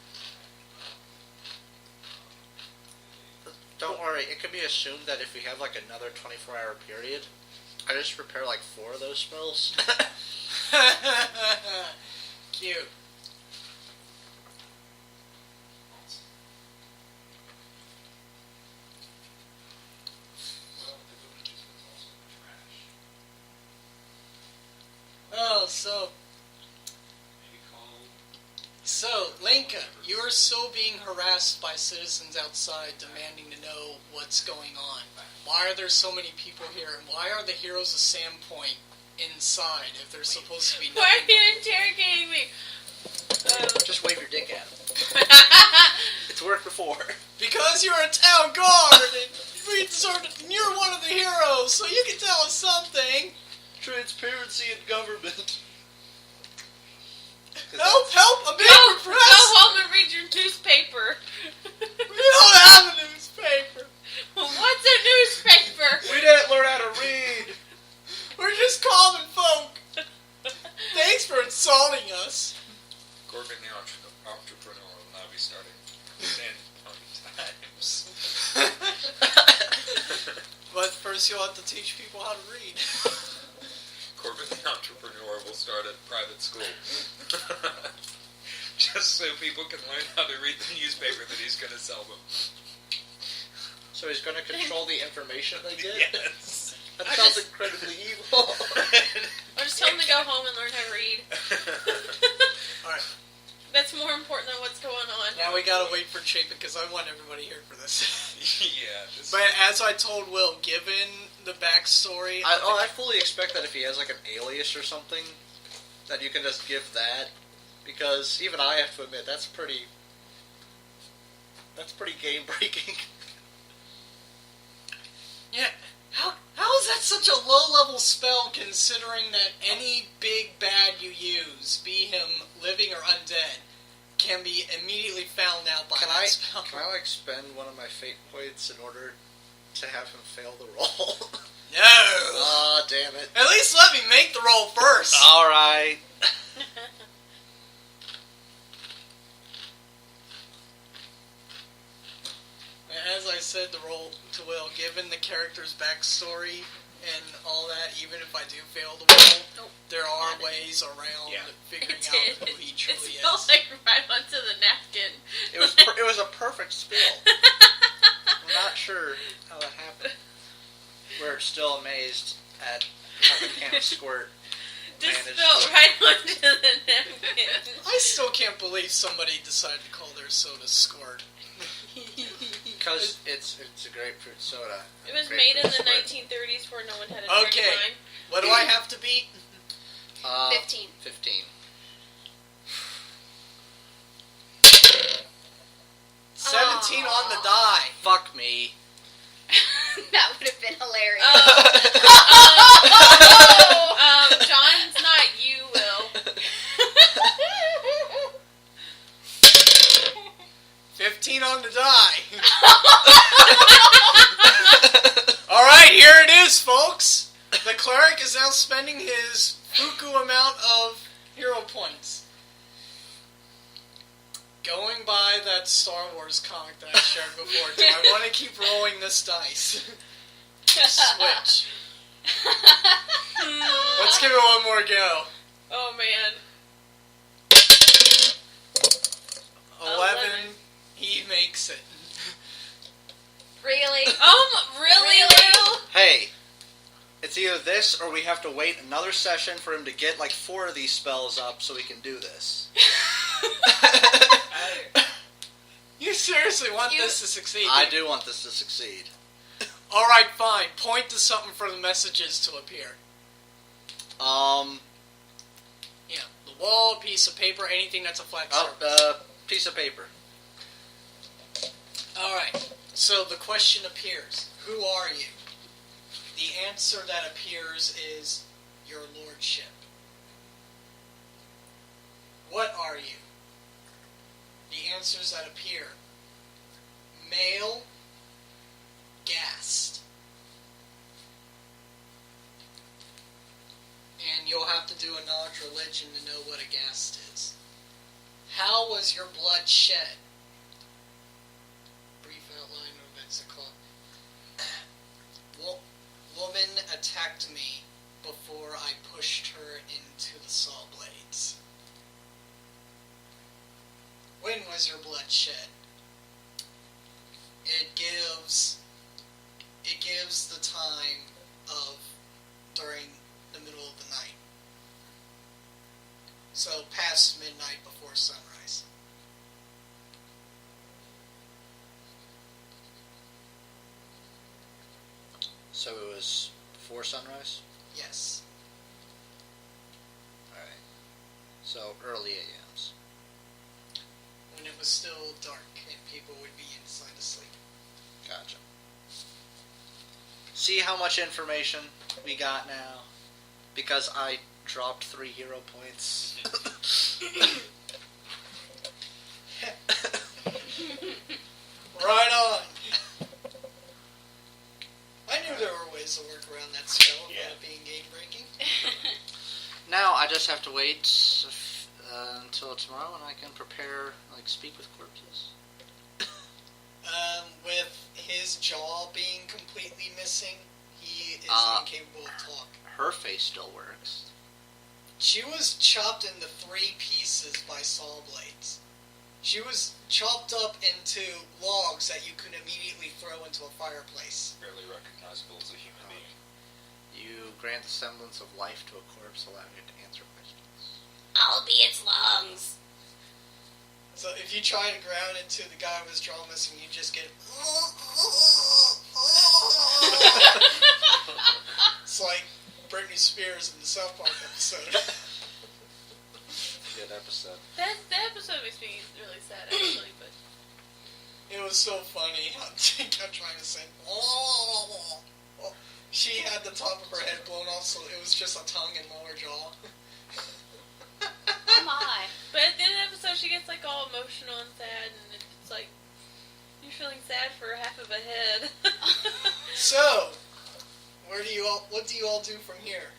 don't Alright, it can be assumed that if we have like another 24-hour period, I just prepare like 4 of those spells. Cute. Oh, so, Lenka, you are still being harassed by citizens outside demanding to know what's going on. Why are there so many people here, and why are the heroes of Sandpoint inside if they're supposed to be Why are nothing you interrogating me? Just wave your dick at him. It's worked before. Because you're a town guard, and you're one of the heroes, so you can tell us something. Transparency in government. Help! A big Go press! home and read your newspaper. We don't have a newspaper. What's a newspaper? We didn't learn how to read. We're just common folk. Thanks for insulting us. Corbin the entrepreneur will now be starting Times. But first you'll have to teach people how to read. Corbin the entrepreneur will start a private school. Just so people can learn how to read the newspaper that he's going to sell them. So he's going to control the information they get? Yes. That sounds incredibly evil. Or just tell them to go home and learn how to read. Alright, That's more important than what's going on. now we gotta wait for Chapin because I want everybody here for this. Yeah. But as I told Will, given the backstory... I fully expect that if he has like an alias or something, that you can just give that. Because even I have to admit, that's pretty game breaking. Yeah, how is that such a low-level spell considering that any big bad you use, be him living or undead, can be immediately found out by that spell? Can I like spend one of my fate points in order to have him fail the roll? No! Aw, damn it. At least let me make the roll first! Alright. As I said, the roll to Will, given the character's backstory and all that, even if I do fail the roll, there are ways around figuring out who he truly It fell is. like right onto the napkin. It was a perfect spill. I'm not sure how that happened. We're still amazed at how the can of squirt Just managed fell to... right onto the napkin. I still can't believe somebody decided to call their soda squirt. Because it's a grapefruit soda. It was Grapefruit made in the squirt. 1930s where no one had a Okay. direct line. What do I have to beat? 15. 15. 17 on the die. Fuck me. That would have been hilarious. John's not you, Will. 15 on the die. Alright, here it is, folks. The cleric is now spending his fuku amount of hero points. Going by that Star Wars comic that I shared before, do I want to keep rolling this dice? Switch. Let's give it one more go. Oh, man. 11. He makes it. Really? Really, Will? Hey, it's either this or we have to wait another session for him to get like 4 of these spells up so we can do this. You seriously want this to succeed? I do want this to succeed. Alright, fine. Point to something for the messages to appear. Yeah, the wall, a piece of paper, anything that's a flat surface. Piece of paper. Alright, so the question appears. Who are you? The answer that appears is your lordship. What are you? The answers that appear. Male, Ghast. And you'll have to do a knowledge religion to know what a Ghast is. How was your blood shed? Brief outline of events o'clock. attacked me before I pushed her into the saw blades. When was your blood shed? It gives the time of during the middle of the night. So past midnight before sunrise. So it was before sunrise? Yes. Alright. So early AMs. When it was still dark and people would be inside asleep. Gotcha. See how much information we got now? Because I dropped 3 hero points. Right on! I knew there were ways to work around that spell without being game breaking. Now I just have to wait until tomorrow and I can prepare, speak with corpses. With his jaw being completely missing, he is incapable of talk. Her face still works. She was chopped into 3 pieces by saw blades. She was chopped up into logs that you could immediately throw into a fireplace. Barely recognizable as a human being. You grant the semblance of life to a corpse, allowing it to answer questions. I'll be its lungs. So if you try to ground into the guy with his jaw missing, you just get... It's like Britney Spears in the South Park episode. Good episode. That episode makes me really sad, actually, but... It was so funny. I'm trying to say... She had the top of her head blown off, so it was just a tongue and lower jaw. Oh my. But at the end of the episode, she gets, all emotional and sad, and it's like... You're feeling sad for half of a head. So, what do you all do from here?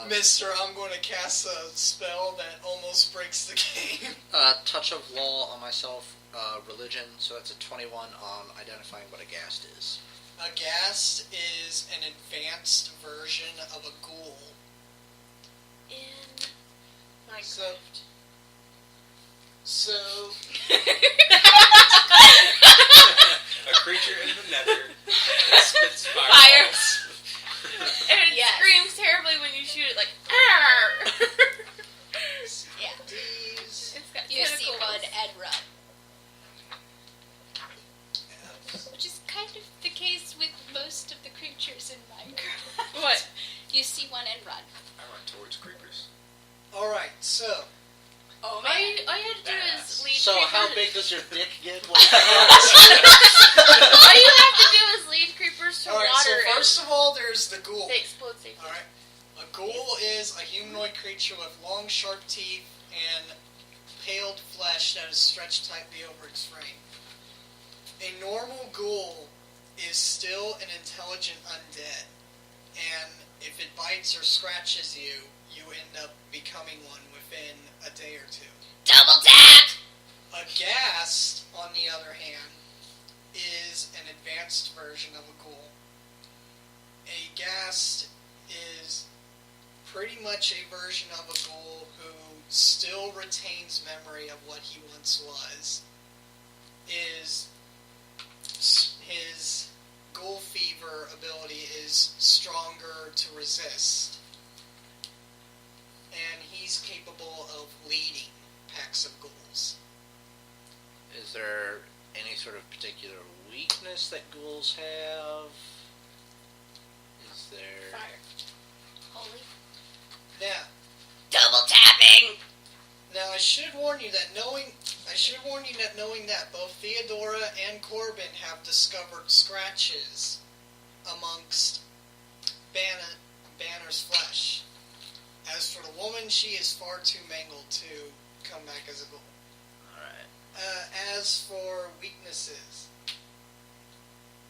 Mister, I'm going to cast a spell that almost breaks the game. Touch of law on myself, religion, so that's a 21 on identifying what a ghast is. A ghast is an advanced version of a ghoul. In Minecraft. So A creature in the nether that spits Fire. fireballs. And it Yes. screams terribly when you shoot it, like, "Arr!" Yeah. these, It's got You see tentacles. one and run. Which is kind of the case with most of the creatures in Minecraft. What? You see one and run. I run towards creepers. all right. So Oh All you had to do is lead So creepers. how big does your dick get? All you have to do is lead creepers to all right. water, So first of all, there's the ghoul. and they explode safely. All right. A ghoul is a humanoid creature with long, sharp teeth and paled flesh that is stretched tightly over its frame. A normal ghoul is still an intelligent undead, and if it bites or scratches you, you end up becoming one within a day or two. Double tap! A ghast, on the other hand, is an advanced version of a ghoul. A ghast is pretty much a version of a ghoul who still retains memory of what he once was. His ghoul fever ability is stronger to resist. And he's capable of leading packs of ghouls. Is there any sort of particular weakness that ghouls have? Is there... Fire. Holy. Now, Double tapping! I should warn you that knowing that both Theodora and Corbin have discovered scratches amongst Banner's flesh. As for the woman, she is far too mangled to come back as a ghoul. Alright. As for weaknesses,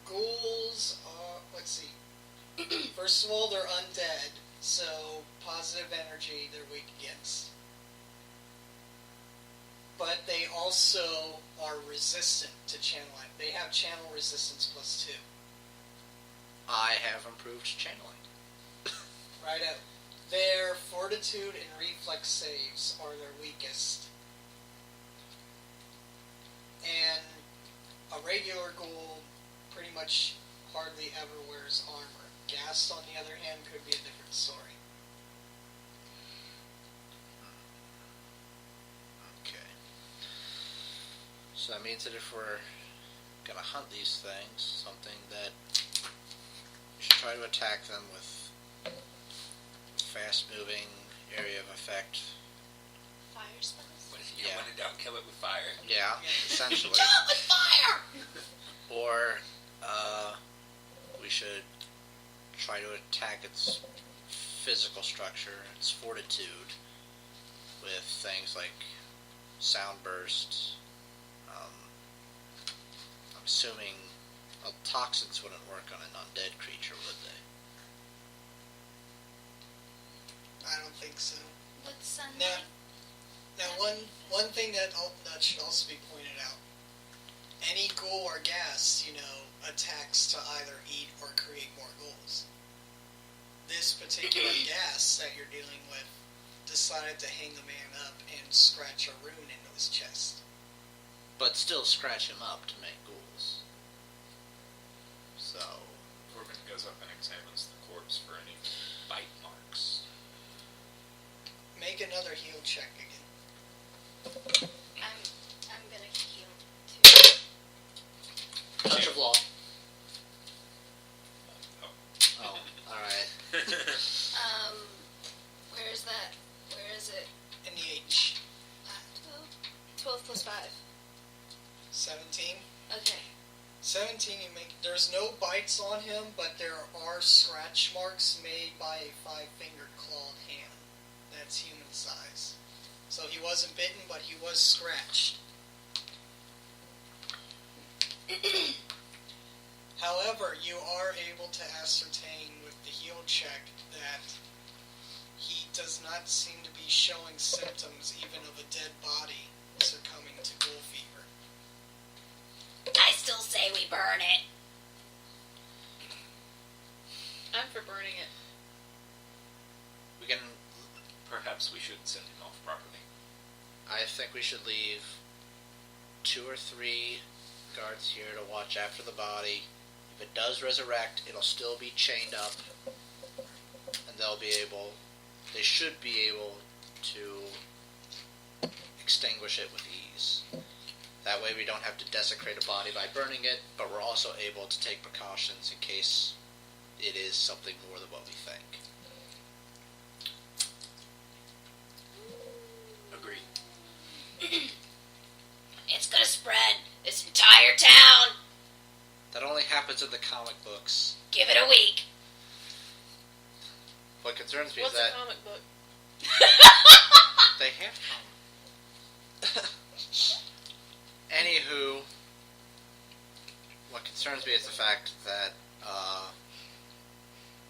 ghouls are, let's see. First of all, they're undead, so positive energy they're weak against. But they also are resistant to channeling. They have channel resistance +2. I have improved channeling. Righto. Their fortitude and reflex saves are their weakest. And a regular ghoul pretty much hardly ever wears armor. Ghast, on the other hand, could be a different story. Okay. So that means that if we're gonna hunt these things, something that we should try to attack them with fast-moving area of effect. Fire spells? When in doubt, kill it with fire. Yeah, essentially. Kill it with fire! Or we should try to attack its physical structure, its fortitude, with things like sound bursts. I'm assuming toxins wouldn't work on an undead creature, would they? I don't think so. With sunlight? Now one thing that should also be pointed out. Any ghoul or ghast, attacks to either eat or create more ghouls. This particular ghast that you're dealing with decided to hang the man up and scratch a rune into his chest. But still scratch him up to make ghouls. So... Corbin goes up and examines the corpse for any bite marks. Make another heal check again. I'm gonna heal too. Touch of law. Oh. Alright. Where is that? Where is it? In the H. 12 plus 5. 17. Okay. 17, there's no bites on him, but there are scratch marks made by a 5-fingered clawed hand. That's human size. So he wasn't bitten, but he was scratched. However, you are able to ascertain with the heal check that he does not seem to be showing symptoms even of a dead body succumbing to ghoul fever. I still say we burn it. I'm for burning it. We can... Perhaps we should send him off properly. I think we should leave 2 or 3 guards here to watch after the body. If it does resurrect, it'll still be chained up, and they should be able to extinguish it with ease. That way we don't have to desecrate a body by burning it, but we're also able to take precautions in case it is something more than what we think. Agreed. It's gonna spread this entire town. That only happens in the comic books. Give it a week. What concerns me What's is that a comic book? they have Anywho, what concerns me is the fact that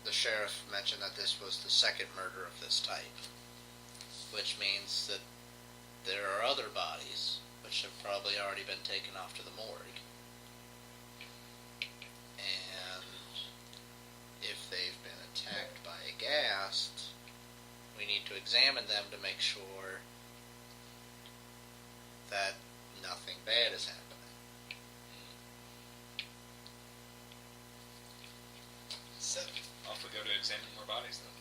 the sheriff mentioned that this was the second murder of this type, which means that there are other bodies which have probably already been taken off to the morgue. And if they've been attacked by a ghast, we need to examine them to make sure that nothing bad is happening. So, Off we go to examine more bodies then.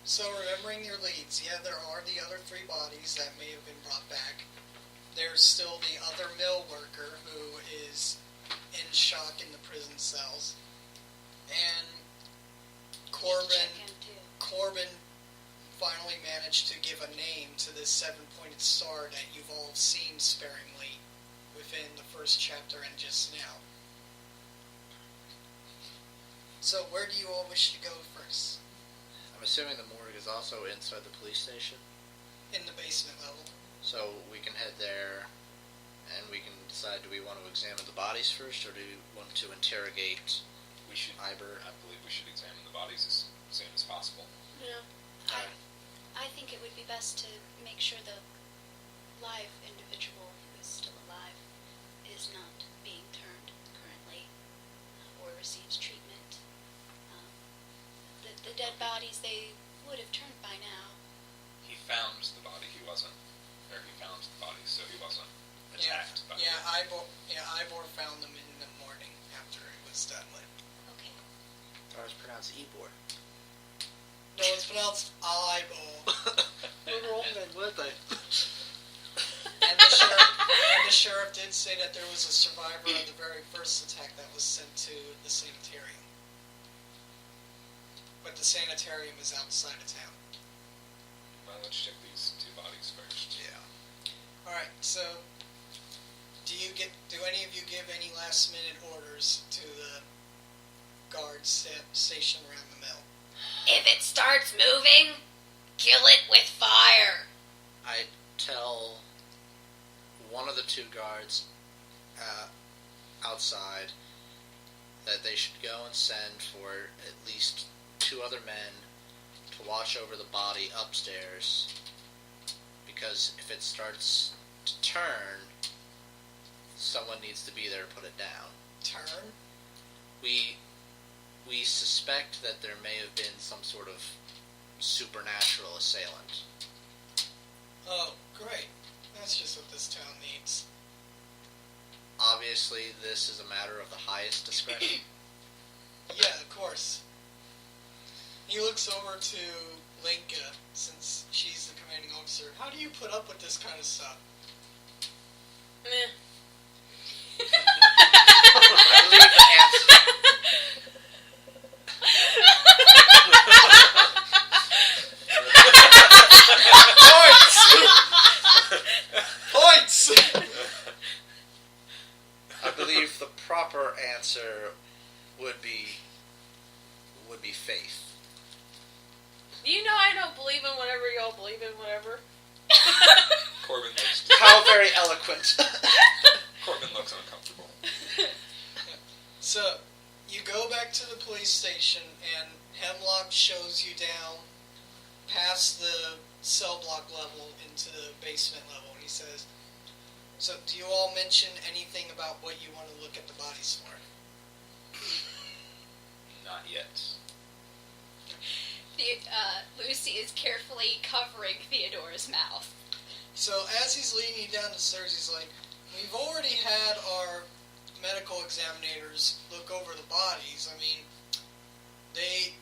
so remembering your leads, there are the other 3 bodies that may have been brought back. There's still the other mill worker who is in shock in the prison cells. And Corbin finally managed to give a name to this 7-pointed star that you've all seen sparingly within the first chapter and just now. So where do you all wish to go first? I'm assuming the morgue is also inside the police station, In the basement level. so we can head there and we can decide, do we want to examine the bodies first, or do we want to interrogate We should. Iber? I believe we should examine the bodies as soon as possible. Yeah. I think it would be best to make sure the live individual who is still alive is not being turned currently or receives treatment. The dead bodies because they would have turned by now. He found the body. He wasn't. Or he found the body, so he wasn't attacked. by Yeah, it. Ivor found them in the morning after it was done with. Okay. Or it's pronounced Ebor. No, it's pronounced Ivor. We're wrong then, weren't they? And the sheriff did say that there was a survivor of the very first attack that was sent to the sanitarium. But the sanitarium is outside of town. Well, let's check these two bodies first. Yeah. Alright, so do any of you give any last minute orders to the guards stationed around the mill? If it starts moving, kill it with fire. I tell one of the two guards outside that they should go and send for at least 2 other men to watch over the body upstairs, because if it starts to turn, someone needs to be there to put it down. Turn? We suspect that there may have been some sort of supernatural assailant. Oh, great. That's just what this town needs. Obviously, this is a matter of the highest discretion. Yeah, of course. He looks over to Linka, since she's the commanding officer. How do you put up with this kind of stuff? Meh. I believe the answer... Points! I believe the proper answer would be faith. You know I don't believe in whatever y'all believe in, whatever. Corbin looks. How very eloquent. Corbin looks uncomfortable. So, you go back to the police station, and Hemlock shows you down past the cell block level into the basement level, and he says, so do you all mention anything about what you want to look at the bodies for? Not yet. Lucy is carefully covering Theodora's mouth. So as he's leading you down the stairs, he's like, we've already had our medical examinators look over the bodies. I mean, they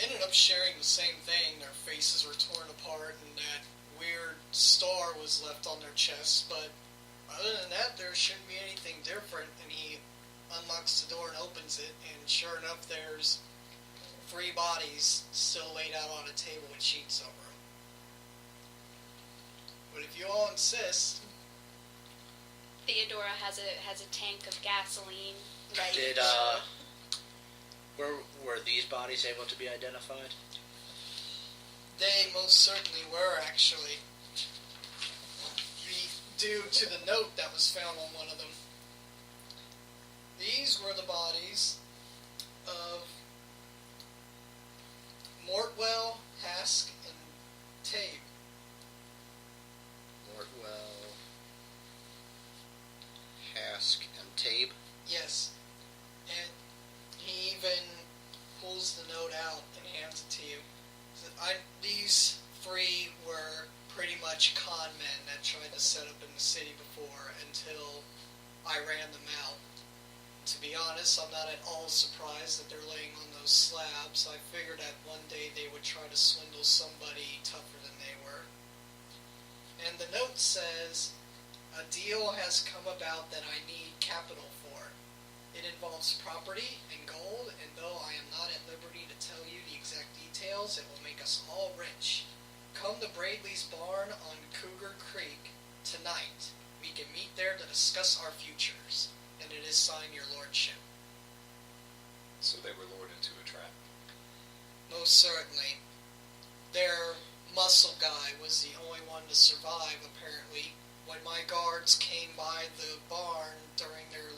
ended up sharing the same thing. Their faces were torn apart and that weird star was left on their chests, but other than that, there shouldn't be anything different. And he unlocks the door and opens it, and sure enough, there's 3 bodies still laid out on a table with sheets over them. But if you all insist... Theodora has a tank of gasoline ready. Did were these bodies able to be identified? They most certainly were, actually. Due to the note that was found on one of them. These were the bodies of Mortwell, Hask, and Tabe. Mortwell, Hask, and Tabe? Yes. And he even pulls the note out and hands it to you. These 3 were pretty much con men that tried to set up in the city before until I ran them out. To be honest, I'm not at all surprised that they're laying on those slabs. I figured that one day they would try to swindle somebody tougher than they were. And the note says, a deal has come about that I need capital for. It involves property and gold, and though I am not at liberty to tell you the exact details, it will make us all rich. Come to Bradley's barn on Cougar Creek tonight. We can meet there to discuss our futures. And it is signed your lordship. So they were lured into a trap. Most certainly. Their muscle guy was the only one to survive, apparently. When my guards came by the barn during their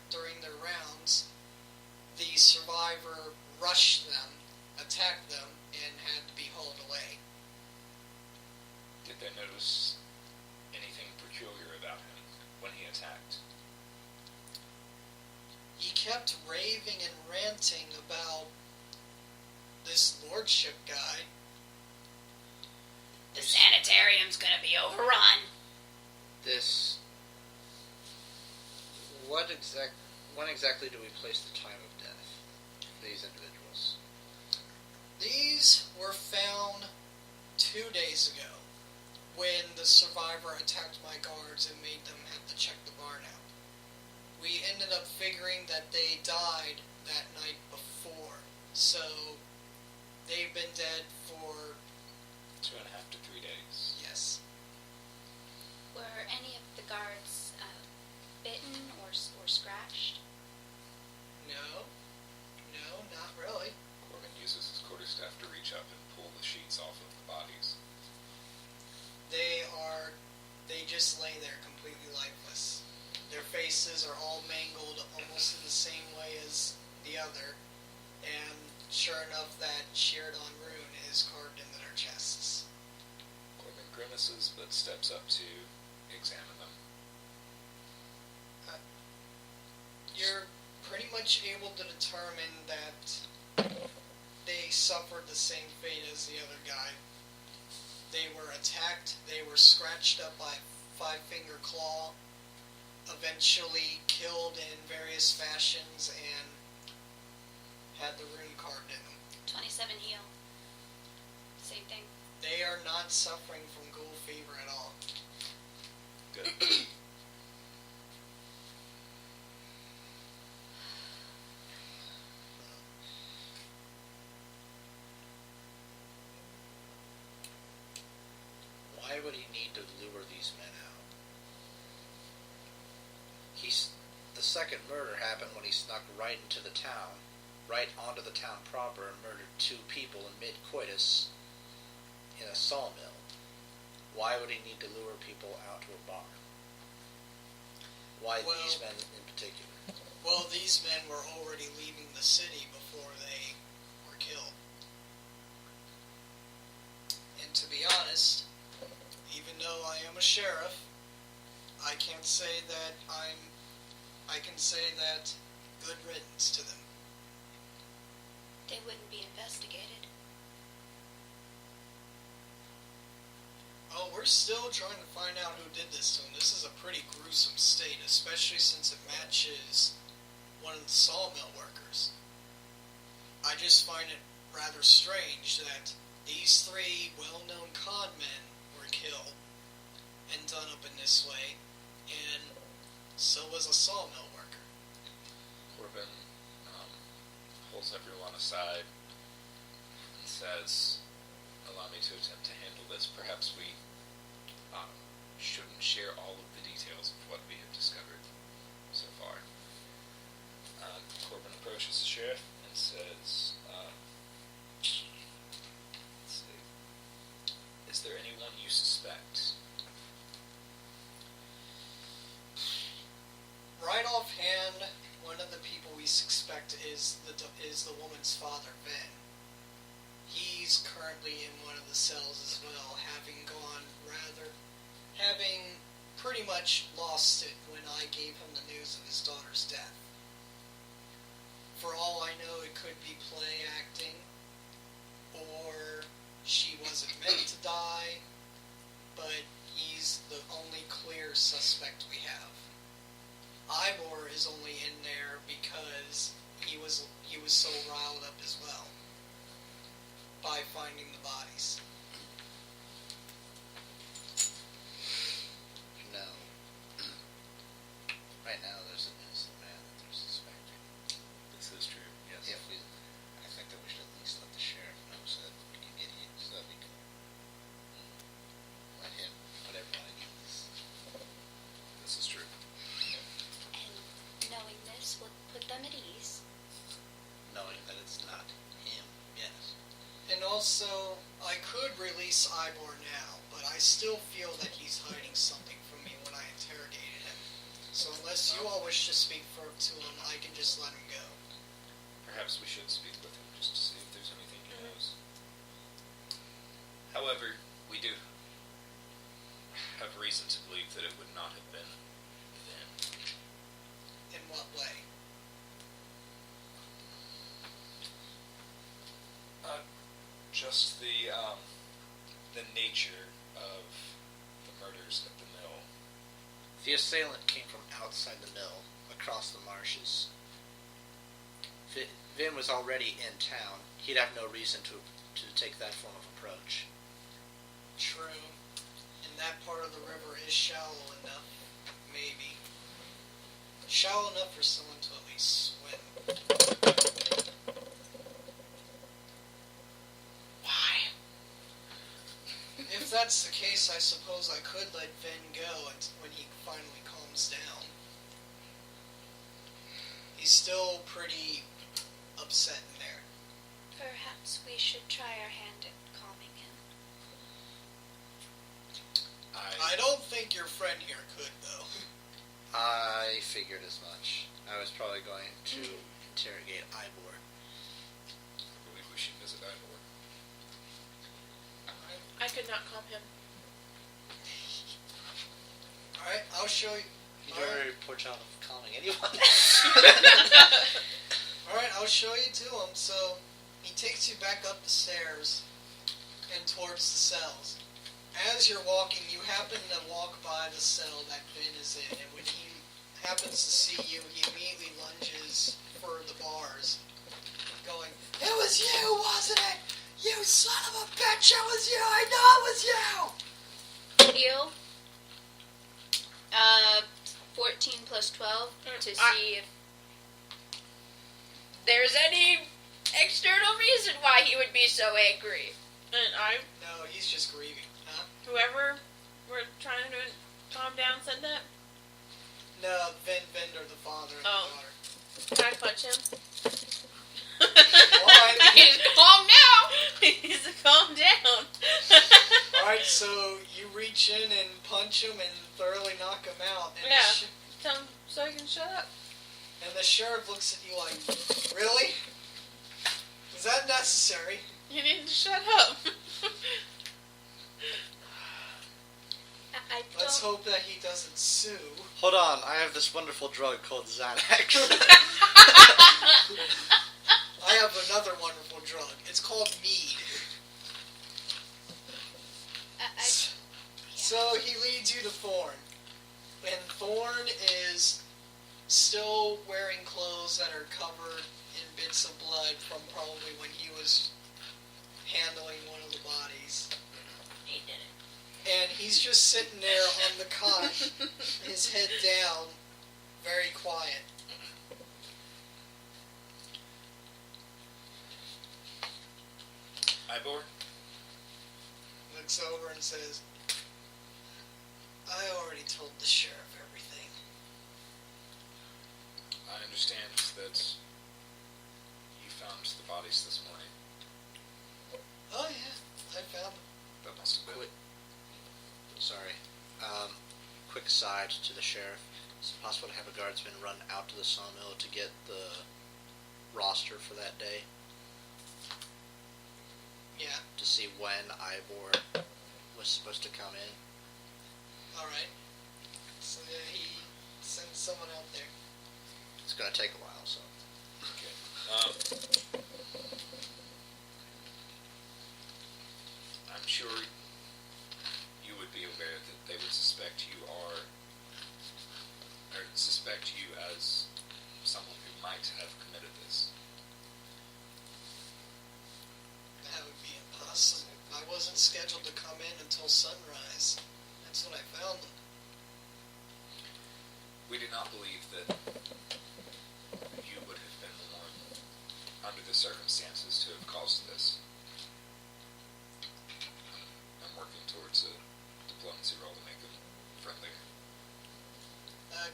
during their rounds, the survivor rushed them, attacked them, and had to be hauled away. Did they notice anything peculiar about him when he attacked? He kept raving and ranting about this lordship guy. The sanitarium's gonna be overrun. This. When exactly do we place the time of death for these individuals? These were found 2 days ago when the survivor attacked my guards and made them have to check the barn out. We ended up figuring that they died that night before, so they've been dead for 2.5 to 3 days. yes. Were any of the guards bitten or scratched? No, not really. Corbin uses his quarterstaff to reach up and pull the sheets off of the bodies. They just lay there completely lifeless. Their faces are all mangled almost in the same way as the other, and sure enough, that Sheared-on rune is carved into their chests. Corbin grimaces but steps up to examine them. You're pretty much able to determine that they suffered the same fate as the other guy. They were attacked, they were scratched up by Five-Finger Claw, eventually killed in various fashions, and had the rune carved in them. 27 heal. Same thing. They are not suffering from ghoul fever at all. Good. Why would he need to lure these men out? The second murder happened when he snuck right into the town, right onto the town proper, and murdered 2 people in mid-coitus in a sawmill. Why would he need to lure people out to a barn? Why these men in particular? Well, these men were already leaving the city before they were killed. And to be honest, even though I am a sheriff, I can't say that I can say that good riddance to them. They wouldn't be investigated. Oh, we're still trying to find out who did this to them. This is a pretty gruesome state, especially since it matches one of the sawmill workers. I just find it rather strange that these 3 well-known con men were killed and done up in this way, and so was a sawmill worker. Corbin pulls everyone aside and says, "Allow me to attempt to handle this. Perhaps we shouldn't share all of the details of what we have discovered so far." Corbin approaches the sheriff and says, let's see, "Is there anyone you suspect?" Right offhand, one of the people we suspect is the woman's father, Ben. He's currently in one of the cells as well, having pretty much lost it when I gave him the news of his daughter's death. For all I know, it could be play acting, or she wasn't meant to die, but he's the only clear suspect we have. Ivor is only in there because he was so riled up as well by finding the bodies. No. Right now, there's an innocent man that they're suspecting. This is true, yes. I think that we should at least let the sheriff know so that we can get it, so that we can let him put everyone at ease. This is true. And knowing this would put them at ease. Knowing that it's not him, yes. And also, I could release Ivor now, but I still feel that he's hiding something from me when I interrogated him. So unless you all wish to speak to him, I can just let him go. Perhaps we should speak with him just to see if there's anything he knows. However, we do have reason to believe that it would not have been Ben. In what way? just the nature of the murders at the mill. The assailant came from outside the mill, across the marshes. Vin was already in town. He'd have no reason to take that form of approach. True. And that part of the river is shallow enough, maybe. Shallow enough for someone to at least swim. Why? If that's the case, I suppose I could let Vin go when he finally calms down. He's still pretty upset in there. Perhaps we should try our hand at calming him. I don't think your friend here could, though. I figured as much. I was probably going to interrogate Ivor. I believe we should visit Ivor. I could not calm him. Alright, I'll show you. You do a very poor job of calming anyone. Alright, I'll show you to him. So, he takes you back up the stairs and towards the cells. As you're walking, you happen to walk by the cell that Vin is in, and when he happens to see you, he immediately lunges for the bars, going, "It was you, wasn't it? You son of a bitch, it was you! I know it was you!" Heal. 14 plus 12 to see if there's any external reason why he would be so angry. And No, he's just grieving. Huh? whoever we're trying to calm down said that. No, Vender, the father and Oh. the daughter. Can I punch him? Why? He's calm now. He's calm down. Alright, so you reach in and punch him and thoroughly knock him out. And Yeah. Tell him so he can shut up. And the sheriff looks at you like, "Really? Is that necessary?" You need to shut up. I Let's don't. hope that he doesn't sue. Hold on, I have this wonderful drug called Xanax. I have another wonderful drug. It's called mead. So he leads you to Thorn. And Thorn is still wearing clothes that are covered in bits of blood from probably when he was handling one of the bodies. He did it. And he's just sitting there on the cot, his head down, very quiet. Ivor? Looks over and says, "I already told the sheriff everything." I understand that you found the bodies this morning. "Oh yeah, I found them." That must have been... Quick. Sorry. Quick aside to the sheriff. Is it possible to have a guardsman run out to the sawmill to get the roster for that day? Yeah, To see when Ivor was supposed to come in? alright. So then he sends someone out there. It's gonna take a while, so. Okay. I'm sure you would be aware that they would suspect you suspect you as someone who might have committed this. That would be impossible. I wasn't scheduled to come in until sunrise. That's when I found them. We do not believe that you would have been the one, under the circumstances, to have caused this. I'm working towards a diplomacy roll to make them friendlier.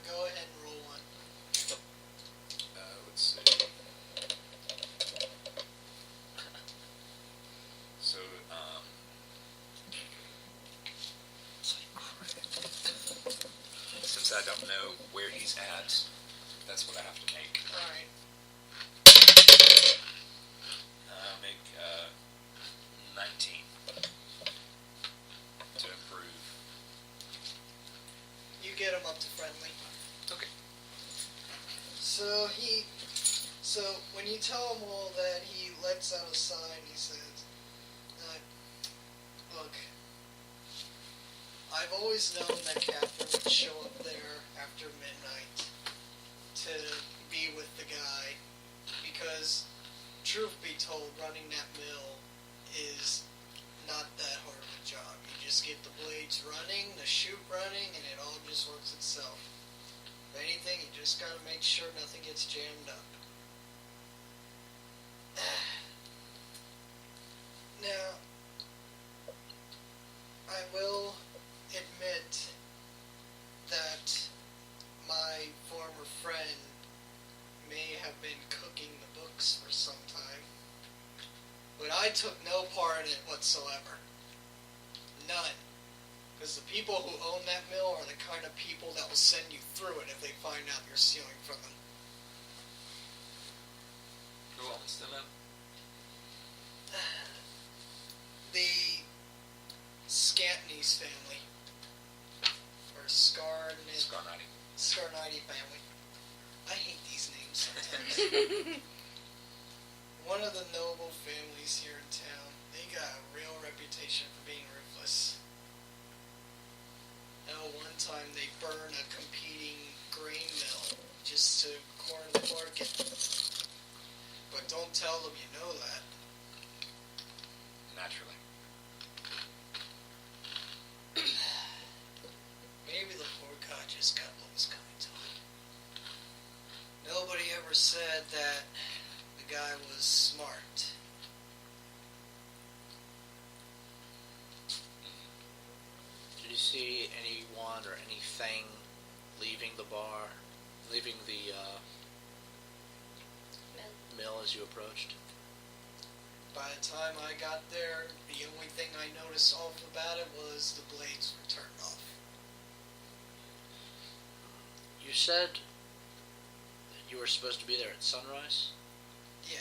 Go ahead and roll one. Let's see. So, since I don't know where he's at, that's what I have to make. Alright. Make 19 to improve. You get him up to friendly. Okay. So when you tell him all that, he lets out a sigh and he says, Look, I've always known that Catherine would show up there after midnight to be with the guy, because, truth be told, running that mill is not that hard of a job. You just get the blades running, the chute running, and it all just works itself. If anything, you just gotta make sure nothing gets jammed up. Now, I will admit that my former friend may have been cooking the books for some time, but I took no part in it whatsoever. None. Because the people who own that mill are the kind of people that will send you through it if they find out you're stealing from them. Who owns the mill? The Scantney's family. Or Scarnati family. I hate these names sometimes. One of the noble families here in town. They got a real reputation for being ruthless. One time they burned a competing grain mill just to corner the market. But don't tell them you know that. Naturally. Maybe the poor guy just got what was coming to him. Nobody ever said that the guy was smart. Did you see anyone or anything leaving the bar, leaving the mill as you approached? By the time I got there, the only thing I noticed off about it was the blades were turned off. You said that you were supposed to be there at sunrise? Yeah,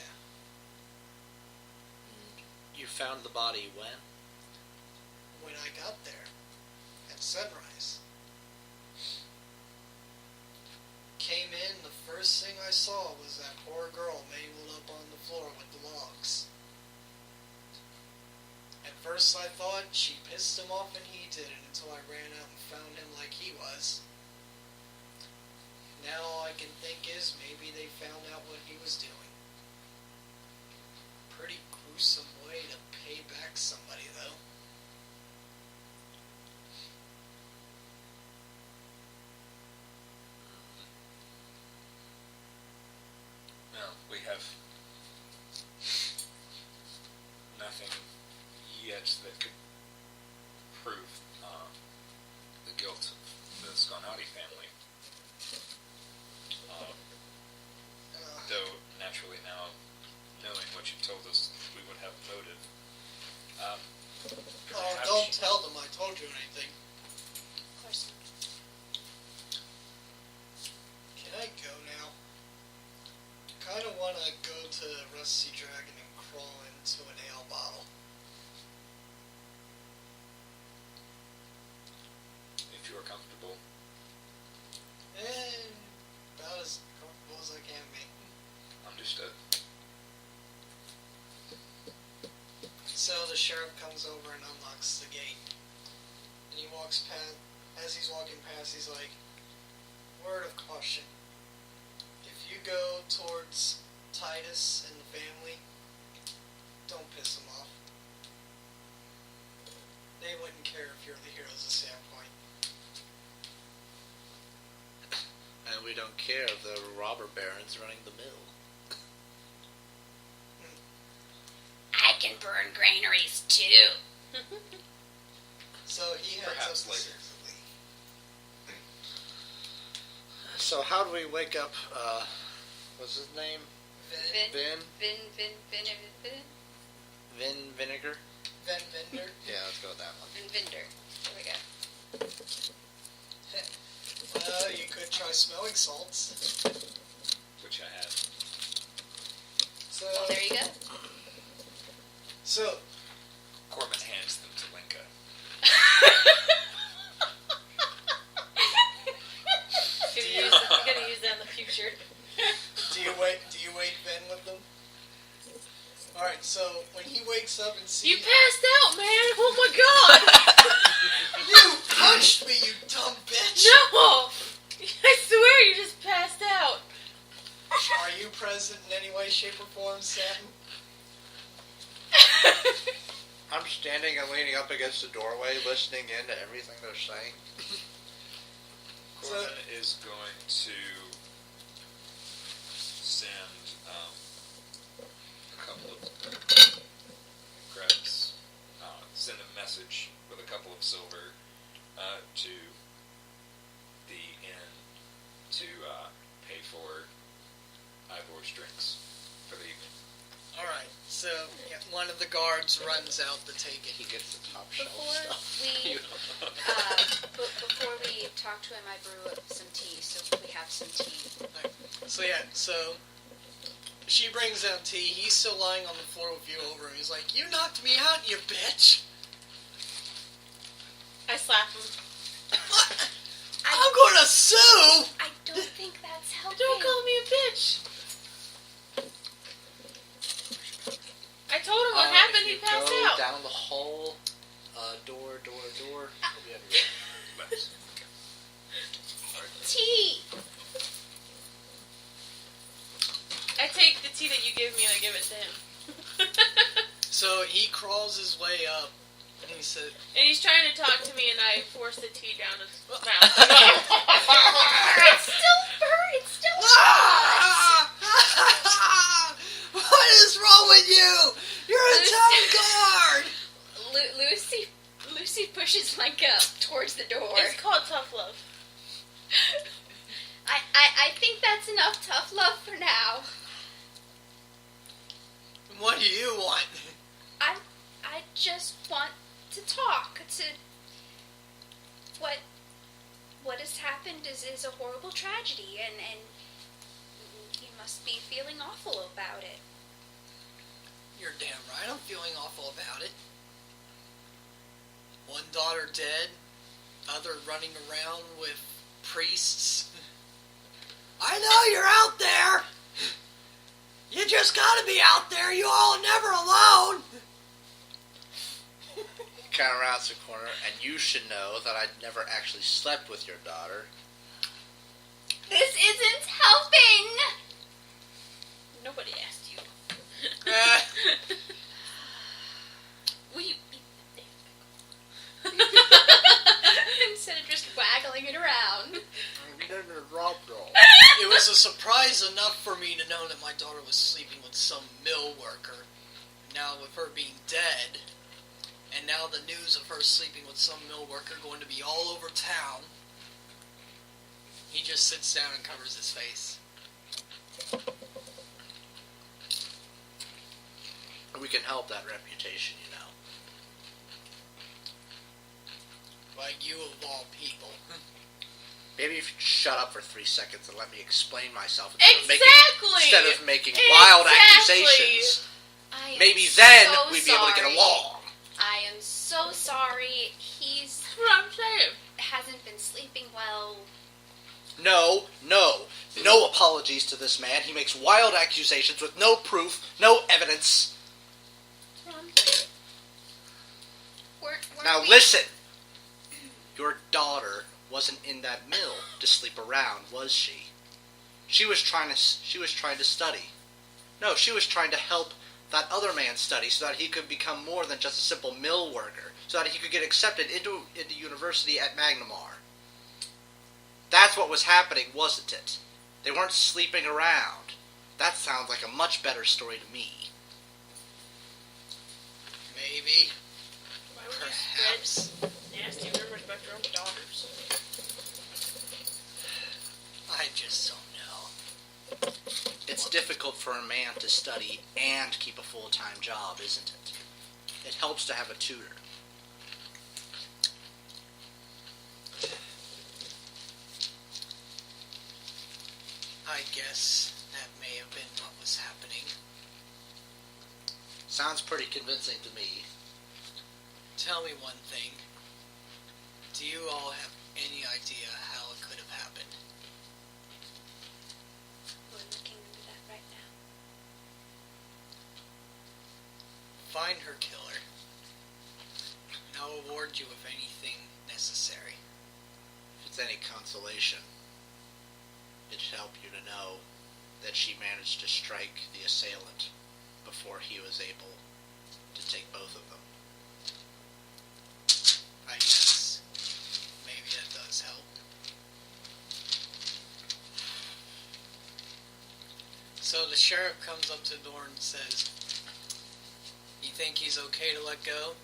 You found the body when? when I got there, at sunrise. Came in, the first thing I saw was that poor girl mangled up on the floor with the logs. At first I thought she pissed him off and he did it, until I ran out and found him like he was. Now all I can think is maybe they found out what he was doing. Pretty gruesome way to pay back somebody, though. Well, we have nothing yet that could prove the guilt of the Scarnati family. Though, naturally now, knowing what you've told us, we would have a motive. Oh, don't tell them I told you anything. Of course not. Can I go now? Kind of want to go to Rusty Dragon and crawl into an ale bottle. If you are comfortable. And about as comfortable as I can be. Understood. So the sheriff comes over and unlocks the gate. And he walks past, as he's walking past, he's like, word of caution. If you go towards Titus and the family, don't piss them off. They wouldn't care if you're the heroes of Sandpoint. And we don't care if the robber baron's running the mill. I can burn granaries too. So he heads Perhaps up the later. stairs to leave. So how do we wake up, what's his name? Vin. Vin Vinegar? Van Vinder. Yeah, let's go with that one. Vinder. There we go. Well, you could try smelling salts. Which I have. So, Well, there you go. so Corbin hands them to Linka. Gonna use that in the future. do you wake Ben with them? Alright, so when he wakes up and sees... You passed out, man! Oh my god! You punched me, you dumb bitch! No! I swear you just passed out. Are you present in any way, shape, or form, Satin? I'm standing and leaning up against the doorway, listening in to everything they're saying. Corbin is going to send a couple of credits, send a message with a couple of silver to the inn to pay for Ivor's drinks for the evening. Alright, so one of the guards runs out to take it. He gets the top shelf Before stuff. we, before we talk to him, I brew up some tea, so we have some tea. So she brings out tea. He's still lying on the floor with you over him. He's like, "You knocked me out, you bitch!" I slap him. What? I'm gonna sue! I don't think that's helping. Don't call me a bitch. I told him what happened. He passed Go out. down the hall, door. He'll be under your Nice. Tea! I take the tea that you give me and I give it to him. So he crawls his way up, and he said, And he's trying to talk to me and I force the tea down his mouth. It's still burnt. It's still "Ah! What is wrong with you? You're a town guard!" Lucy pushes Micah towards the door. It's called tough love. I think that's enough tough love for now. What do you want? I just want to talk to what has happened is a horrible tragedy, and you must be feeling awful about it. You're damn right I'm feeling awful about it. One daughter dead, other running around with priests. I know you're out there! You just gotta be out there, you all are never alone! kind of rounds the corner, and you should know that I never actually slept with your daughter. This isn't helping! Nobody asked you. Will you eat the damn instead of just waggling it around? It was a surprise enough for me to know that my daughter was sleeping with some mill worker. Now with her being dead, and now the news of her sleeping with some mill worker going to be all over town, he just sits down and covers his face. We can help that reputation, you know. Like you of all people. Maybe if you could shut up for 3 seconds and let me explain myself Exactly! instead of making wild accusations. I am Maybe then so we'd be able to get sorry. along. I am so sorry. He's That's what I'm saying. hasn't been sleeping well. No apologies to this man. He makes wild accusations with no proof, no evidence. That's what I'm saying. Weren't Now we- listen. Your daughter wasn't in that mill to sleep around, was she? She was trying to study. No, she was trying to help that other man study so that he could become more than just a simple mill worker, so that he could get accepted into university at Magnamar. That's what was happening, wasn't it? They weren't sleeping around. That sounds like a much better story to me. Maybe. Why would Perhaps. you spread nasty rumors about your own daughters? I just don't know. It's difficult for a man to study and keep a full-time job, isn't it? It helps to have a tutor. I guess that may have been what was happening. Sounds pretty convincing to me. Tell me one thing. Do you all have any idea how it could have happened? We're looking into that right now. find her killer. And I'll reward you with anything necessary. If it's any consolation, it should help you to know that she managed to strike the assailant before he was able to take both of them. I guess maybe that does help. So the sheriff comes up to the door and says, "You think he's okay to let go?"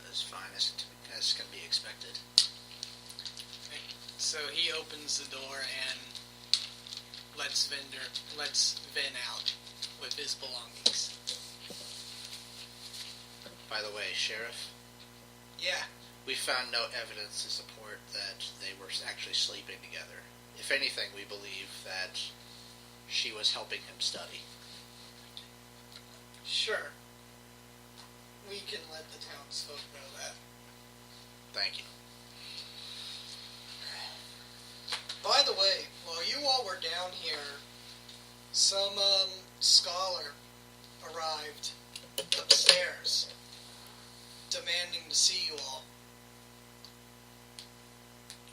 That's fine, as can be expected. So he opens the door and lets Vin out with his belongings. By the way, Sheriff, Yeah. we found no evidence to support that they were actually sleeping together. If anything, we believe that she was helping him study. Sure. We can let the townsfolk know that. Thank you. By the way, while you all were down here, some scholar arrived upstairs, demanding to see you all.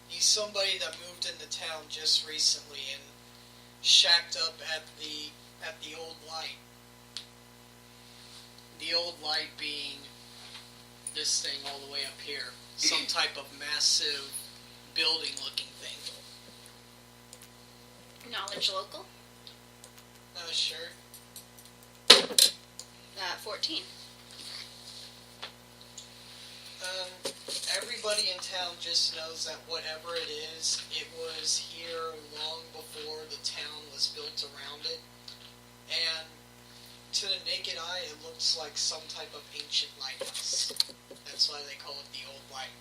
He's somebody that moved into town just recently and shacked up at the old light. The old light being this thing all the way up here, some type of massive building-looking thing. Knowledge local. Sure. 14. Everybody in town just knows that whatever it was here long before the town was built around it. And to the naked eye, it looks like some type of ancient lighthouse. That's why they call it the Old Light.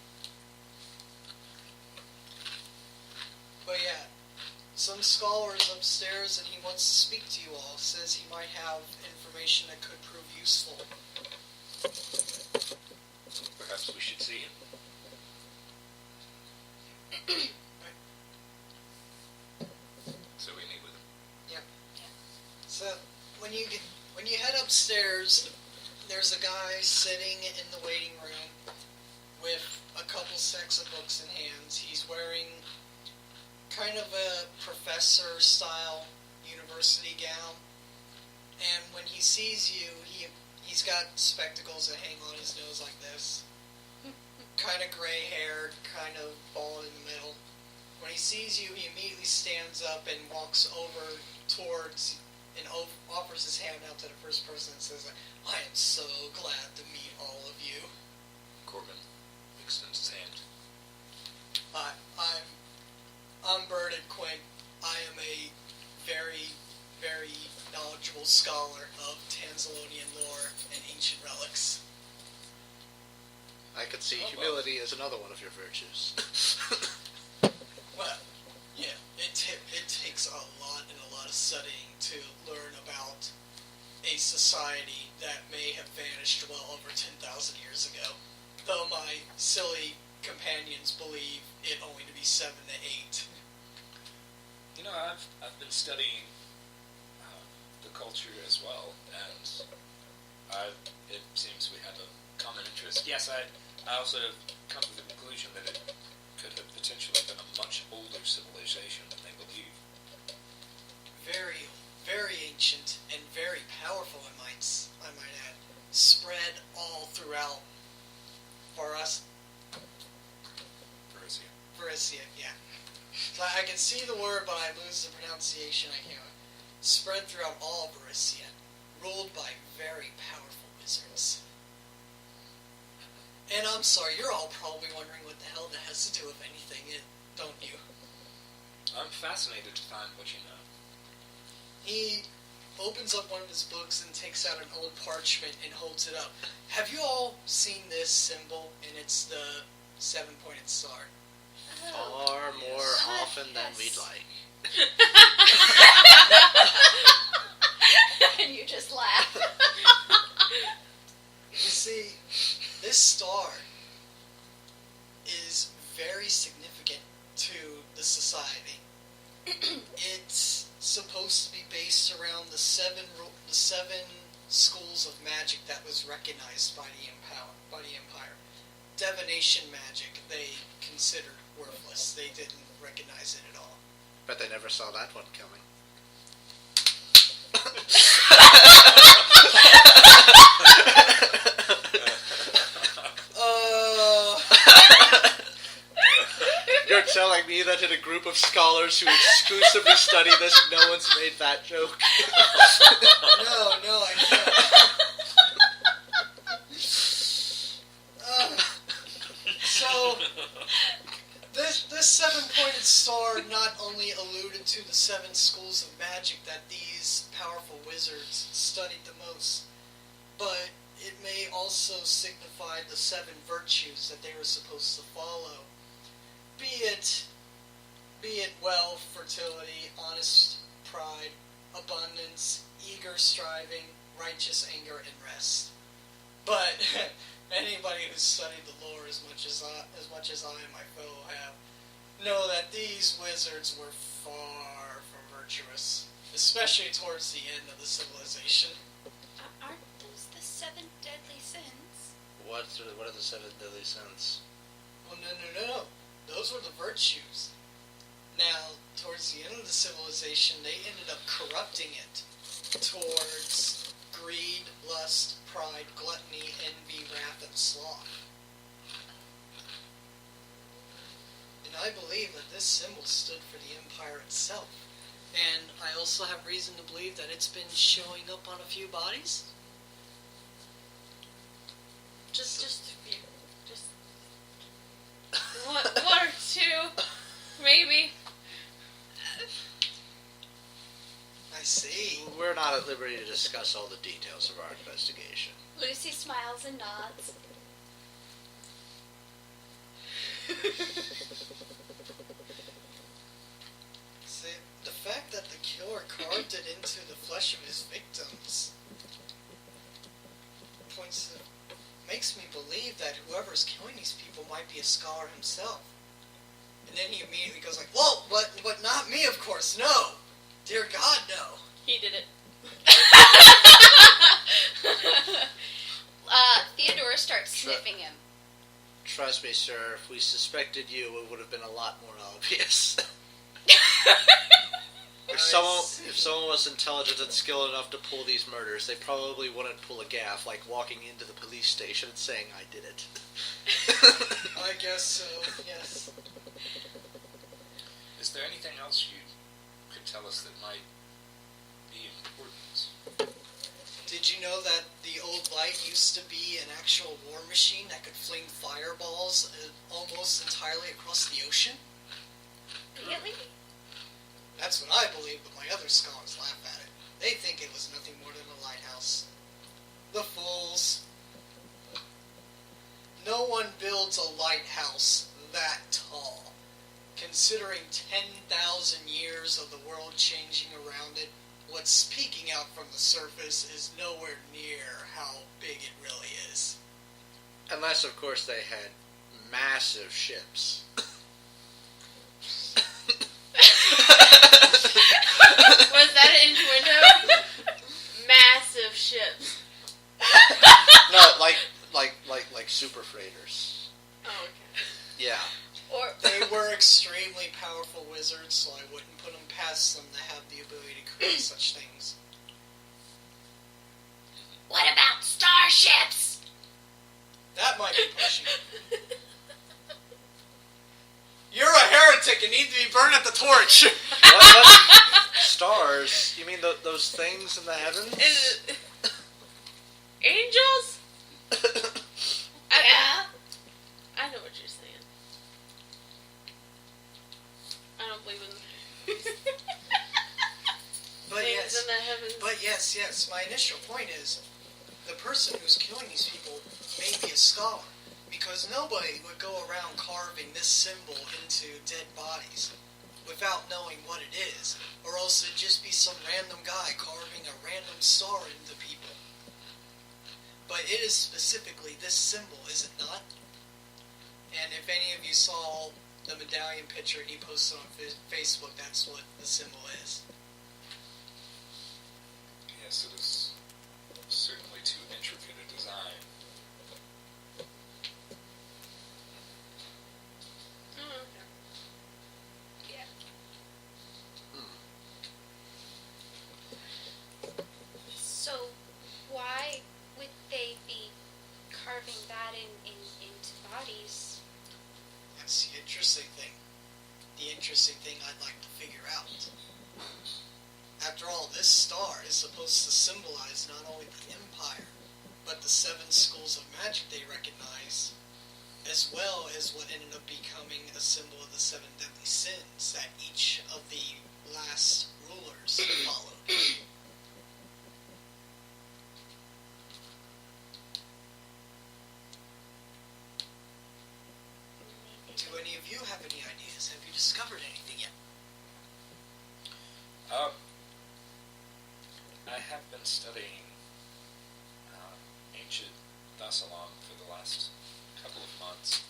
But yeah, some scholar's upstairs and he wants to speak to you all. Says he might have information that could prove useful. Perhaps we should see him. So we meet with him. Yep. So when you head upstairs, there's a guy sitting in the waiting room with a couple stacks of books in hands. He's wearing kind of a professor-style university gown, and when he sees you, he's got spectacles that hang on his nose like this. Kind of gray-haired, kind of bald in the middle. When he sees you, he immediately stands up and walks over towards and offers his hand out to the first person and says, "I am so glad to meet all of you. Corbin extends his hand. I'm Bernard Quinn. I am a very, very knowledgeable scholar of Tanzalonian lore and ancient relics." I could see humility as another one of your virtues. Well, yeah, it takes a lot and a lot of studying to learn about a society that may have vanished well over 10,000 years ago. Though my silly companions believe it only to be 7 to 8. You know, I've been studying the culture as well, and it seems we have a common interest. Yes, I also have come to the conclusion that it could have potentially been a much older civilization than they believe. Very, very ancient and very powerful, I might add. Spread all throughout Varisia, yeah. So I can see the word, but I lose the pronunciation. I can't. Spread throughout all of Varisia, ruled by very powerful wizards. And I'm sorry, you're all probably wondering what the hell that has to do with anything, don't you? I'm fascinated to find what you know. He opens up one of his books and takes out an old parchment and holds it up. Have you all seen this symbol? And it's the 7-pointed star. Far more often than we'd like. And you just laugh. You see, this star is very significant to the society. It supposed to be based around the seven schools of magic that was recognized by the Empire. Divination magic they considered worthless. They didn't recognize it at all. Bet they never saw that one coming. You're telling me that in a group of scholars who exclusively study this, no one's made that joke? No, I can't. So, this seven-pointed star not only alluded to the seven schools of magic that these powerful wizards studied the most, but it may also signify the seven virtues that they were supposed to follow. Be it wealth, fertility, honest pride, abundance, eager striving, righteous anger, and rest. But anybody who's studied the lore as much as I and my fellow have know that these wizards were far from virtuous, especially towards the end of the civilization. Aren't those the seven deadly sins? What are the seven deadly sins? Oh, no. Those were the virtues. Now, towards the end of the civilization, they ended up corrupting it towards greed, lust, pride, gluttony, envy, wrath, and sloth. And I believe that this symbol stood for the Empire itself. And I also have reason to believe that it's been showing up on a few bodies. Just a few. Just one or two, maybe. I see. We're not at liberty to discuss all the details of our investigation. Lucy smiles and nods. See, the fact that the killer carved it into the flesh of his victims makes me believe that whoever's killing these people might be a scholar himself. And then he immediately goes like, "Whoa, but not me, of course, no! Dear God, no!" He did it. Theodora starts sniffing him. Trust me, sir, if we suspected you, it would have been a lot more obvious. If someone was intelligent and skilled enough to pull these murders, they probably wouldn't pull a gaff like walking into the police station and saying, "I did it." I guess so, yes. Is there anything else you could tell us that might be important? Did you know that the old light used to be an actual war machine that could fling fireballs almost entirely across the ocean? Really? That's what I believe, but my other scholars laugh at it. They think it was nothing more than a lighthouse. The fools. No one builds a lighthouse that tall. Considering 10,000 years of the world changing around it, what's peeking out from the surface is nowhere near how big it really is. Unless, of course, they had massive ships. Was that an innuendo? Massive ships. No, like super freighters. Oh, okay. Yeah. Or They were extremely powerful wizards, so I wouldn't put them past them to have the ability to create such things. What about starships? That might be pushing it. You're a heretic and need to be burned at the torch! What? Stars? You mean those things in the heavens? angels? Yeah. I know what you're saying. I don't believe in But things in the heavens. But yes, my initial point is, the person who's killing these people may be a scholar, because nobody would go around carving this symbol into dead bodies without knowing what it is, or else it'd just be some random guy carving a random star into people. But it is specifically this symbol, is it not? And if any of you saw the medallion picture he posted on Facebook, that's what the symbol is. this star is supposed to symbolize not only the Empire, but the 7 schools of magic they recognize, as well as what ended up becoming a symbol of the 7 deadly sins that each of the last rulers followed. Do any of you have any ideas? Have you discovered anything yet? I have been studying ancient Thassalon for the last couple of months,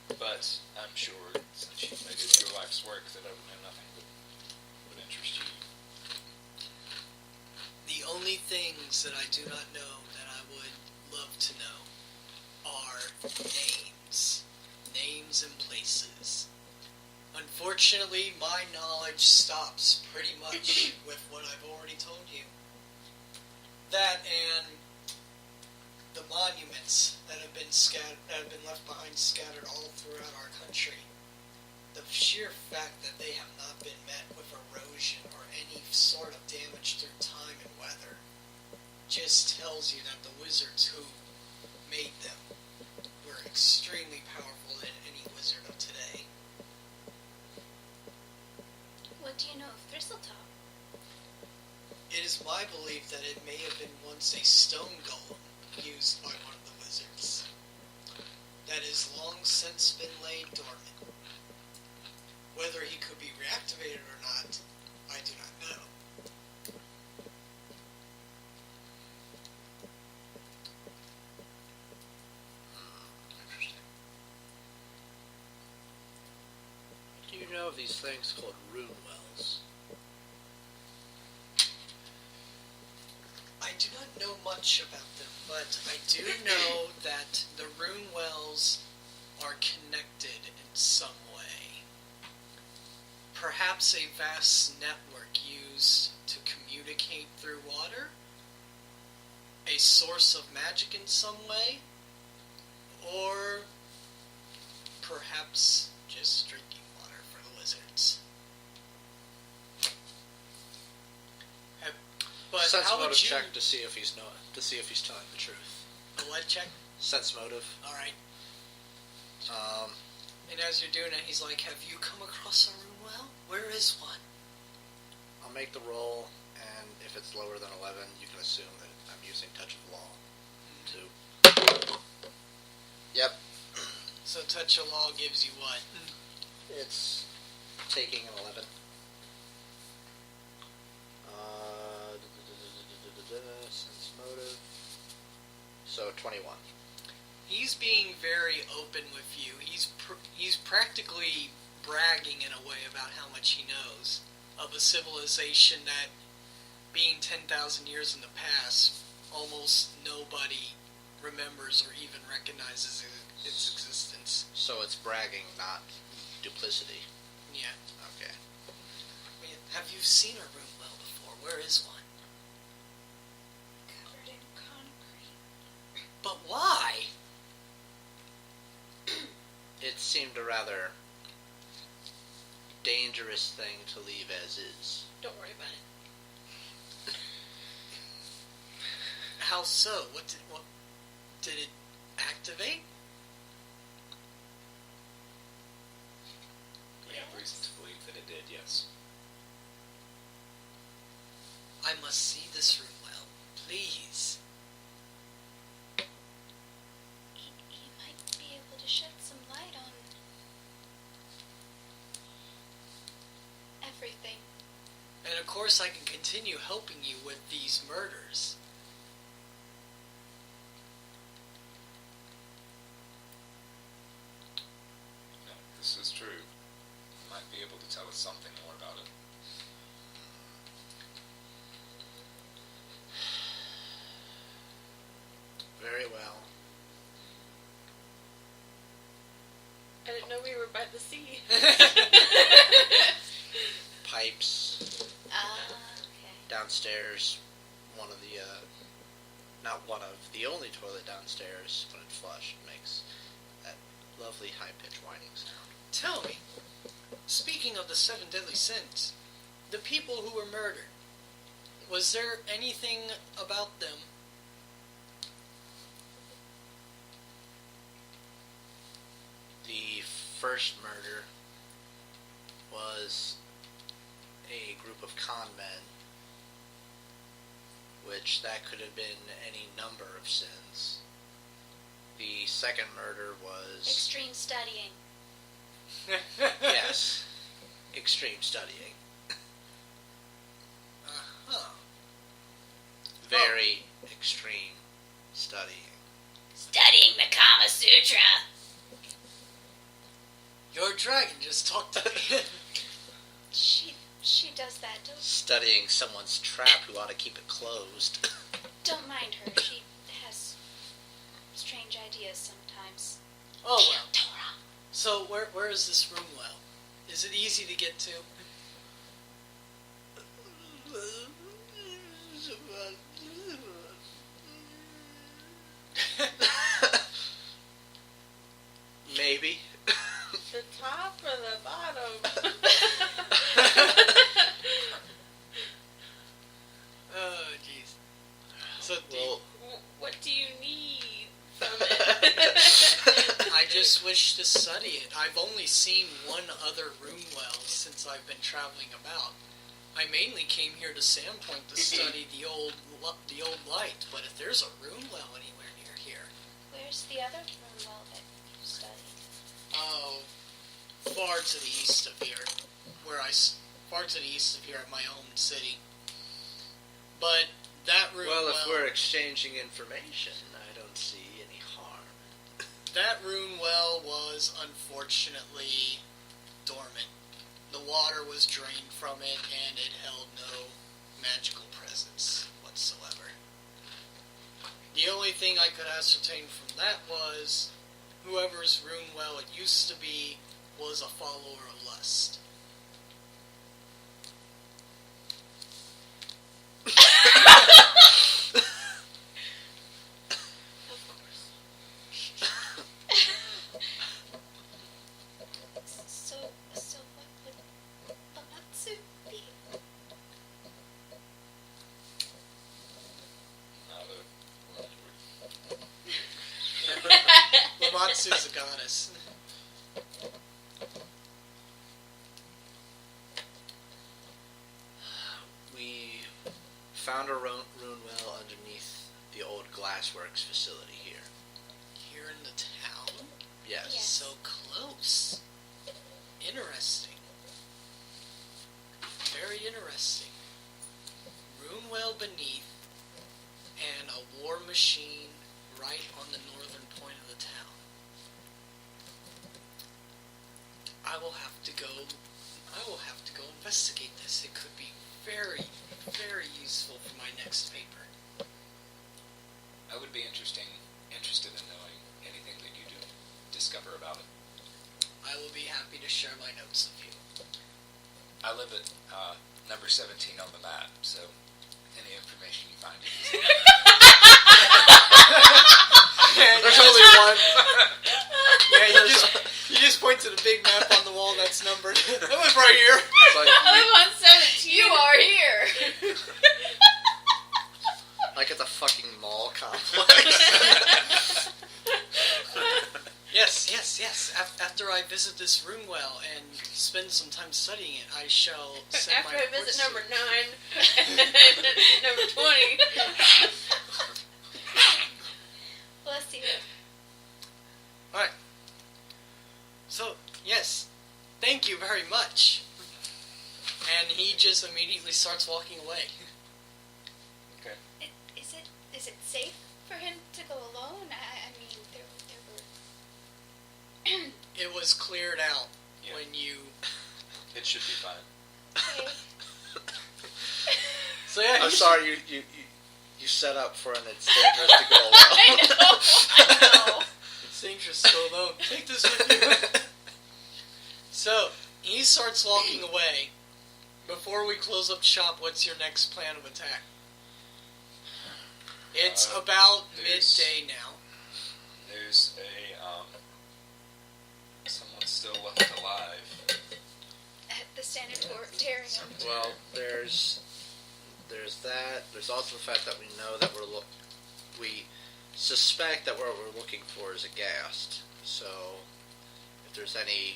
but I'm sure since you've made it your life's work that I would know nothing that would interest you. The only things that I do not know that I would love to know are names. Names and places. Unfortunately, my knowledge stops pretty much with what I've already told you. That and the monuments that have been left behind scattered all throughout our country. The sheer fact that they have not been met with erosion or any sort of damage through time and weather just tells you that the wizards who made them were extremely powerful than any wizard of today. What do you know of Thistletop? It is my belief that it may have been once a stone golem used by one of the wizards that has long since been laid dormant. Whether he could be reactivated or not, I do not know. Interesting. Do you know of these things called rune wells? I do not know much about them, but I do know that the rune wells are connected in some way. Perhaps a vast network used to communicate through water? A source of magic in some way? Or perhaps just drinking water for the wizards? But Sense how would motive you check to see if he's telling the truth. a what check? Sense motive. All right. Um, And as you're doing it, he's like, "Have you come across a rune well? Where is one?" I'll make the roll, and if it's lower than 11, you can assume that I'm using Touch of Law. 2. Yep. So touch of law gives you what? It's taking an 11. Sense motive. So 21. He's being very open with you. He's practically bragging in a way about how much he knows of a civilization that, being 10,000 years in the past, almost nobody remembers or even recognizes its existence. So it's bragging, not duplicity. Yeah. Okay. I mean, have you seen a rune well before? Where is one? Covered in concrete. But why? It seemed a rather dangerous thing to leave as is. Don't worry about it. How so? What did it activate? We have reason to believe that it did, yes. I must see this rune well, please. He might be able to shed some light on everything. And of course I can continue helping you with these murders. No, this is true. You might be able to tell us something more about it. Very well. I didn't know we were by the sea. Pipes Okay. downstairs. One of the, not one of, the only toilet downstairs, when it's flushed, makes that lovely high-pitched whining sound. Tell me, speaking of the 7 deadly sins, the people who were murdered, Was there anything about them? The first murder was a group of con men, which that could have been any number of sins. The second murder was... Extreme studying. Yes. Extreme studying. Uh-huh. Very extreme studying. Studying the Kama Sutra. Your dragon just talked to me. She does that. Studying someone's trap who ought to keep it closed. Don't mind her. She has strange ideas sometimes. Oh well. Dora. So where is this room well? Is it easy to get to? Maybe. The top or the bottom? Oh jeez. So Well, What do you need from it? I just wish to study it. I've only seen one other room well since I've been traveling about. I mainly came here to Sandpoint to study the old light, but if there's a room well anywhere near here, Where's the other room well that you studied? oh, far to the east of here, far to the east of here at my home city. But that room well, if we're exchanging information, I don't see any harm. that room well was unfortunately dormant. The water was drained from it, and it held no magical presence whatsoever. The only thing I could ascertain from that was whoever's room well it used to be was a follower of lust. So what would Bamatsu be? Lamatsu's a goddess. We found a rune well underneath the old glassworks facility here. Here in the town? Yes. Yes. So close. Interesting. Very interesting. Room well beneath, and a war machine right on the northern point of the town. I will have to go investigate this. It could be very, very useful for my next paper. I would be interested in knowing anything that you do discover about it. I will be happy to share my notes with you. I live at number 17 on the map, so any information you find is There's only one. Yeah, you just point to the big map on the wall that's numbered. That was right here. It's like, I live on 17. You are here. like at the fucking mall complex. Yes. After I visit this room well and spend some time studying it, I shall send After my I visit reports to number you. 9 and number 20. Bless you. Alright. So, yes. Thank you very much. And he just immediately starts walking away. okay. Is it safe for him to go alone? I mean, there were... It was cleared out Yeah. when you... It should be fine. Okay. So yeah, I'm sorry, you set up for an it's dangerous to go alone. I know. It's dangerous to go alone. Take this with you. So, he starts walking away. Before we close up shop, what's your next plan of attack? It's about there's- midday now. There's someone still left alive. At the standard for tearing him. Well, there's there's that. There's also the fact that we know that we suspect that what we're looking for is a ghast. So, if there's any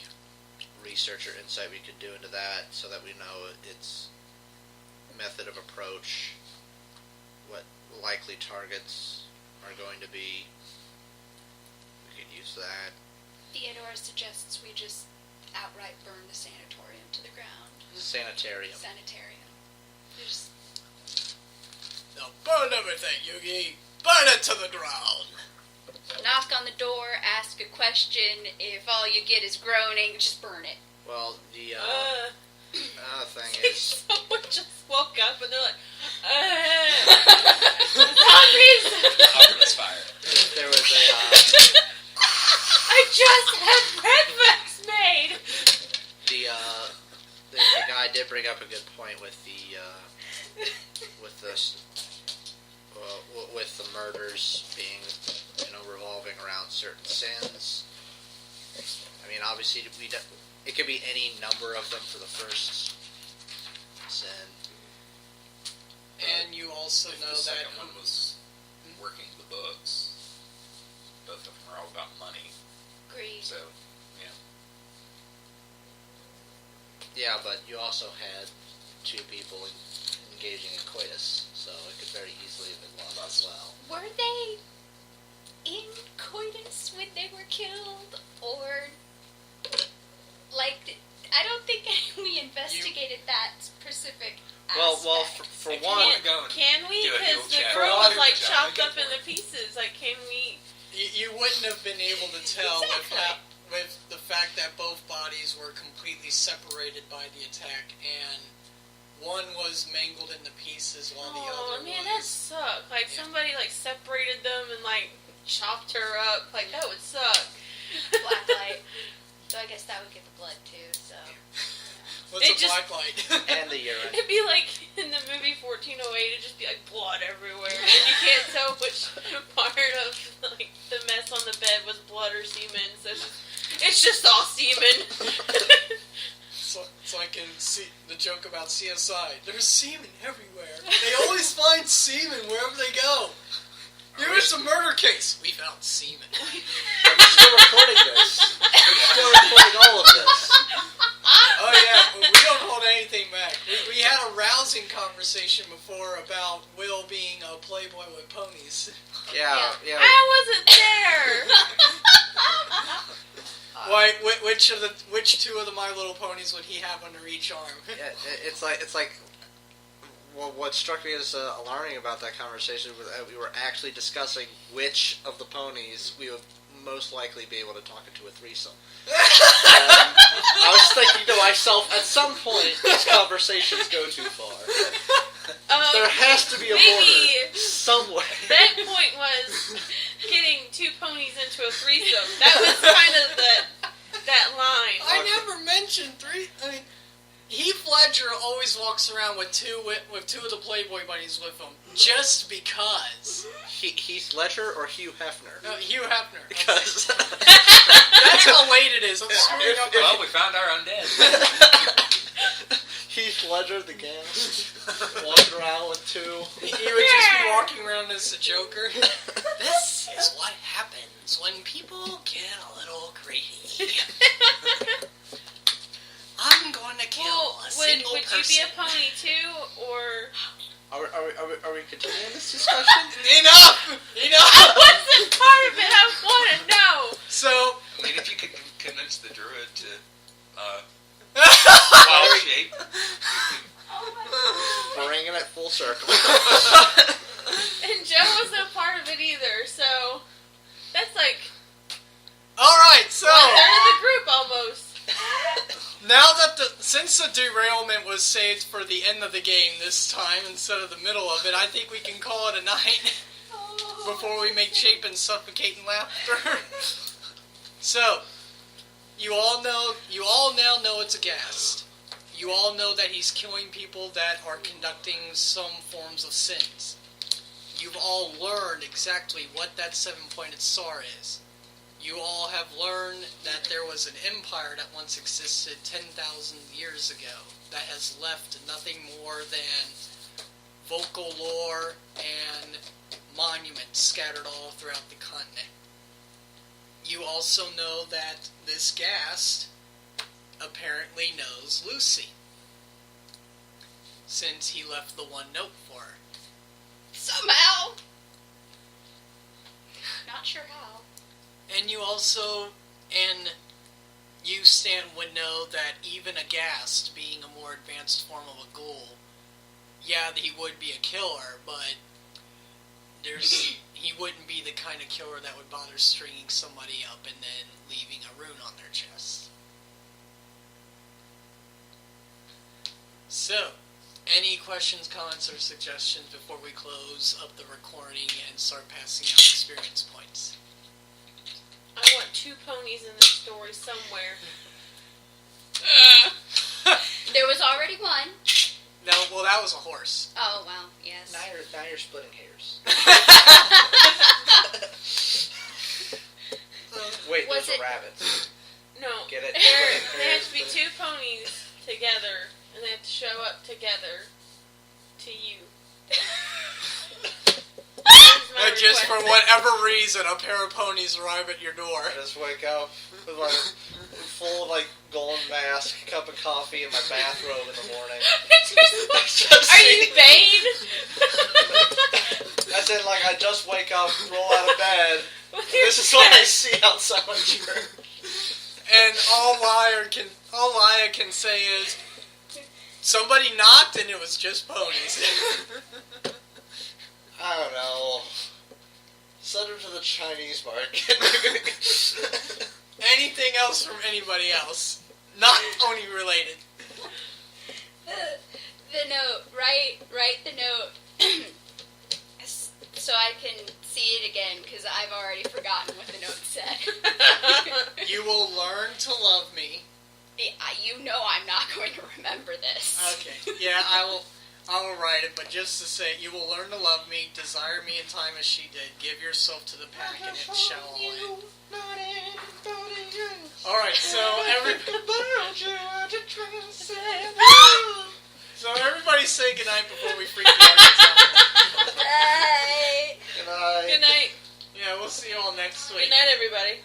research or insight we could do into that, so that we know its method of approach, what likely targets are going to be, we could use that. Theodore suggests we just outright burn the sanatorium to the ground. Sanitarium. Sanitarium. Just Now burn everything, Yugi! Burn it to the ground! knock on the door, ask a question. If all you get is groaning, just burn it. Well, the thing is, Someone just woke up and they're like, zombies! Cover this fire. there was a I just had breakfast made! the guy did bring up a good point with the with the murders being, revolving around certain sins. I mean, obviously, it could be any number of them for the first sin. And you also If know the that second one was working the books, both of them are all about money. Greed. So, yeah. Yeah, but you also had two people engaging in coitus, so it could very easily have been lost as well. Were they in coitus when they were killed, or like I don't think we investigated that specific Well, aspect. for Can one, Can we? Do a Because Google the check. girl For was one, like Google check. chopped Go up for into it. pieces. Like, can we? you wouldn't have been able to tell Exactly. with the fact that both bodies were completely separated by the attack, and one was mangled into pieces while the Oh other man, that was. sucked. Like Yeah. somebody like separated them and like chopped her up. Like that would suck. Blacklight. So I guess that would get the blood too. So What's It a just- black light? and the urine. It'd be like in the movie 1408. It'd just be like blood everywhere, and you can't tell which part of like the mess on the bed was blood or semen. So it's just all semen. It's like in the joke about CSI. There's semen everywhere. They always find semen wherever they go. Here's a murder case. We found semen. And we're still recording this. We're still recording all of this. Oh yeah, we don't hold anything back. We had a rousing conversation before about Will being a playboy with ponies. Yeah. I wasn't there. Why? Which two of the My Little Ponies would he have under each arm? Yeah, it's like. Well, what struck me as alarming about that conversation was that we were actually discussing which of the ponies we would most likely be able to talk into a threesome. I was thinking to myself, at some point, these conversations go too far. There has to be a maybe border somewhere. that point was getting two ponies into a threesome. That was kind of that line. I never mentioned three. I mean, Heath Ledger always walks around with two of the Playboy bunnies with him, just because. Heath Ledger or Hugh Hefner? Hugh Hefner. Because That's how late it is. I'm screwing up. Well, we found our undead. Heath Ledger, the ghast, walking around with two. He would just be walking around as a Joker. This is what happens when people get a little greedy. I'm going to kill Well, a single would person. you be a pony too, or? Are we continuing this discussion? Enough! I wasn't part of it. I want to know. So, I mean, if you could convince the druid to wild shape, Bringing it full circle. And Joe wasn't a part of it either, so that's like alright, so 1/3 of the group almost. now that since the derailment was saved for the end of the game this time instead of the middle of it, I think we can call it a night before we make Chapin suffocate in laughter. So, you all now know it's a ghast. You all know that he's killing people that are conducting some forms of sins. You've all learned exactly what that seven-pointed star is. You all have learned that there was an empire that once existed 10,000 years ago that has left nothing more than vocal lore and monuments scattered all throughout the continent. You also know that this Ghast apparently knows Lucy, since he left the one note for her. Somehow. Not sure how. And you also, and you, Stan, would know that even a Ghast, being a more advanced form of a ghoul, yeah, he would be a killer, but he wouldn't be the kind of killer that would bother stringing somebody up and then leaving a rune on their chest. So, any questions, comments, or suggestions before we close up the recording and start passing out experience points? I want 2 ponies in this story somewhere. There was already one. No, well, that was a horse. Oh, well, yes. Now you're splitting hairs. Wait, Was those it- are rabbits. No, Get it? they have to be 2 ponies together, and they have to show up together to you. And just for whatever reason, a pair of ponies arrive at your door. I just wake up with my full golden mask, cup of coffee, and my bathrobe in the morning. Are you Bane? As in, I just wake up, roll out of bed. With your This is what I pet. see outside my church. And all Laya can say is, somebody knocked and it was just ponies. I don't know. Send her to the Chinese market. Anything else from anybody else? Not pony related. The note. Write the note. So I can see it again, because I've already forgotten what the note said. You will learn to love me. You know I'm not going to remember this. Okay. Yeah, I will write it, but just to say, you will learn to love me, desire me in time as she did, give yourself to the pack, and it shall end. Alright, so everybody say goodnight before we freak the audience out. Bye. Good night. Good night. Yeah, we'll see you all next week. Good night, everybody.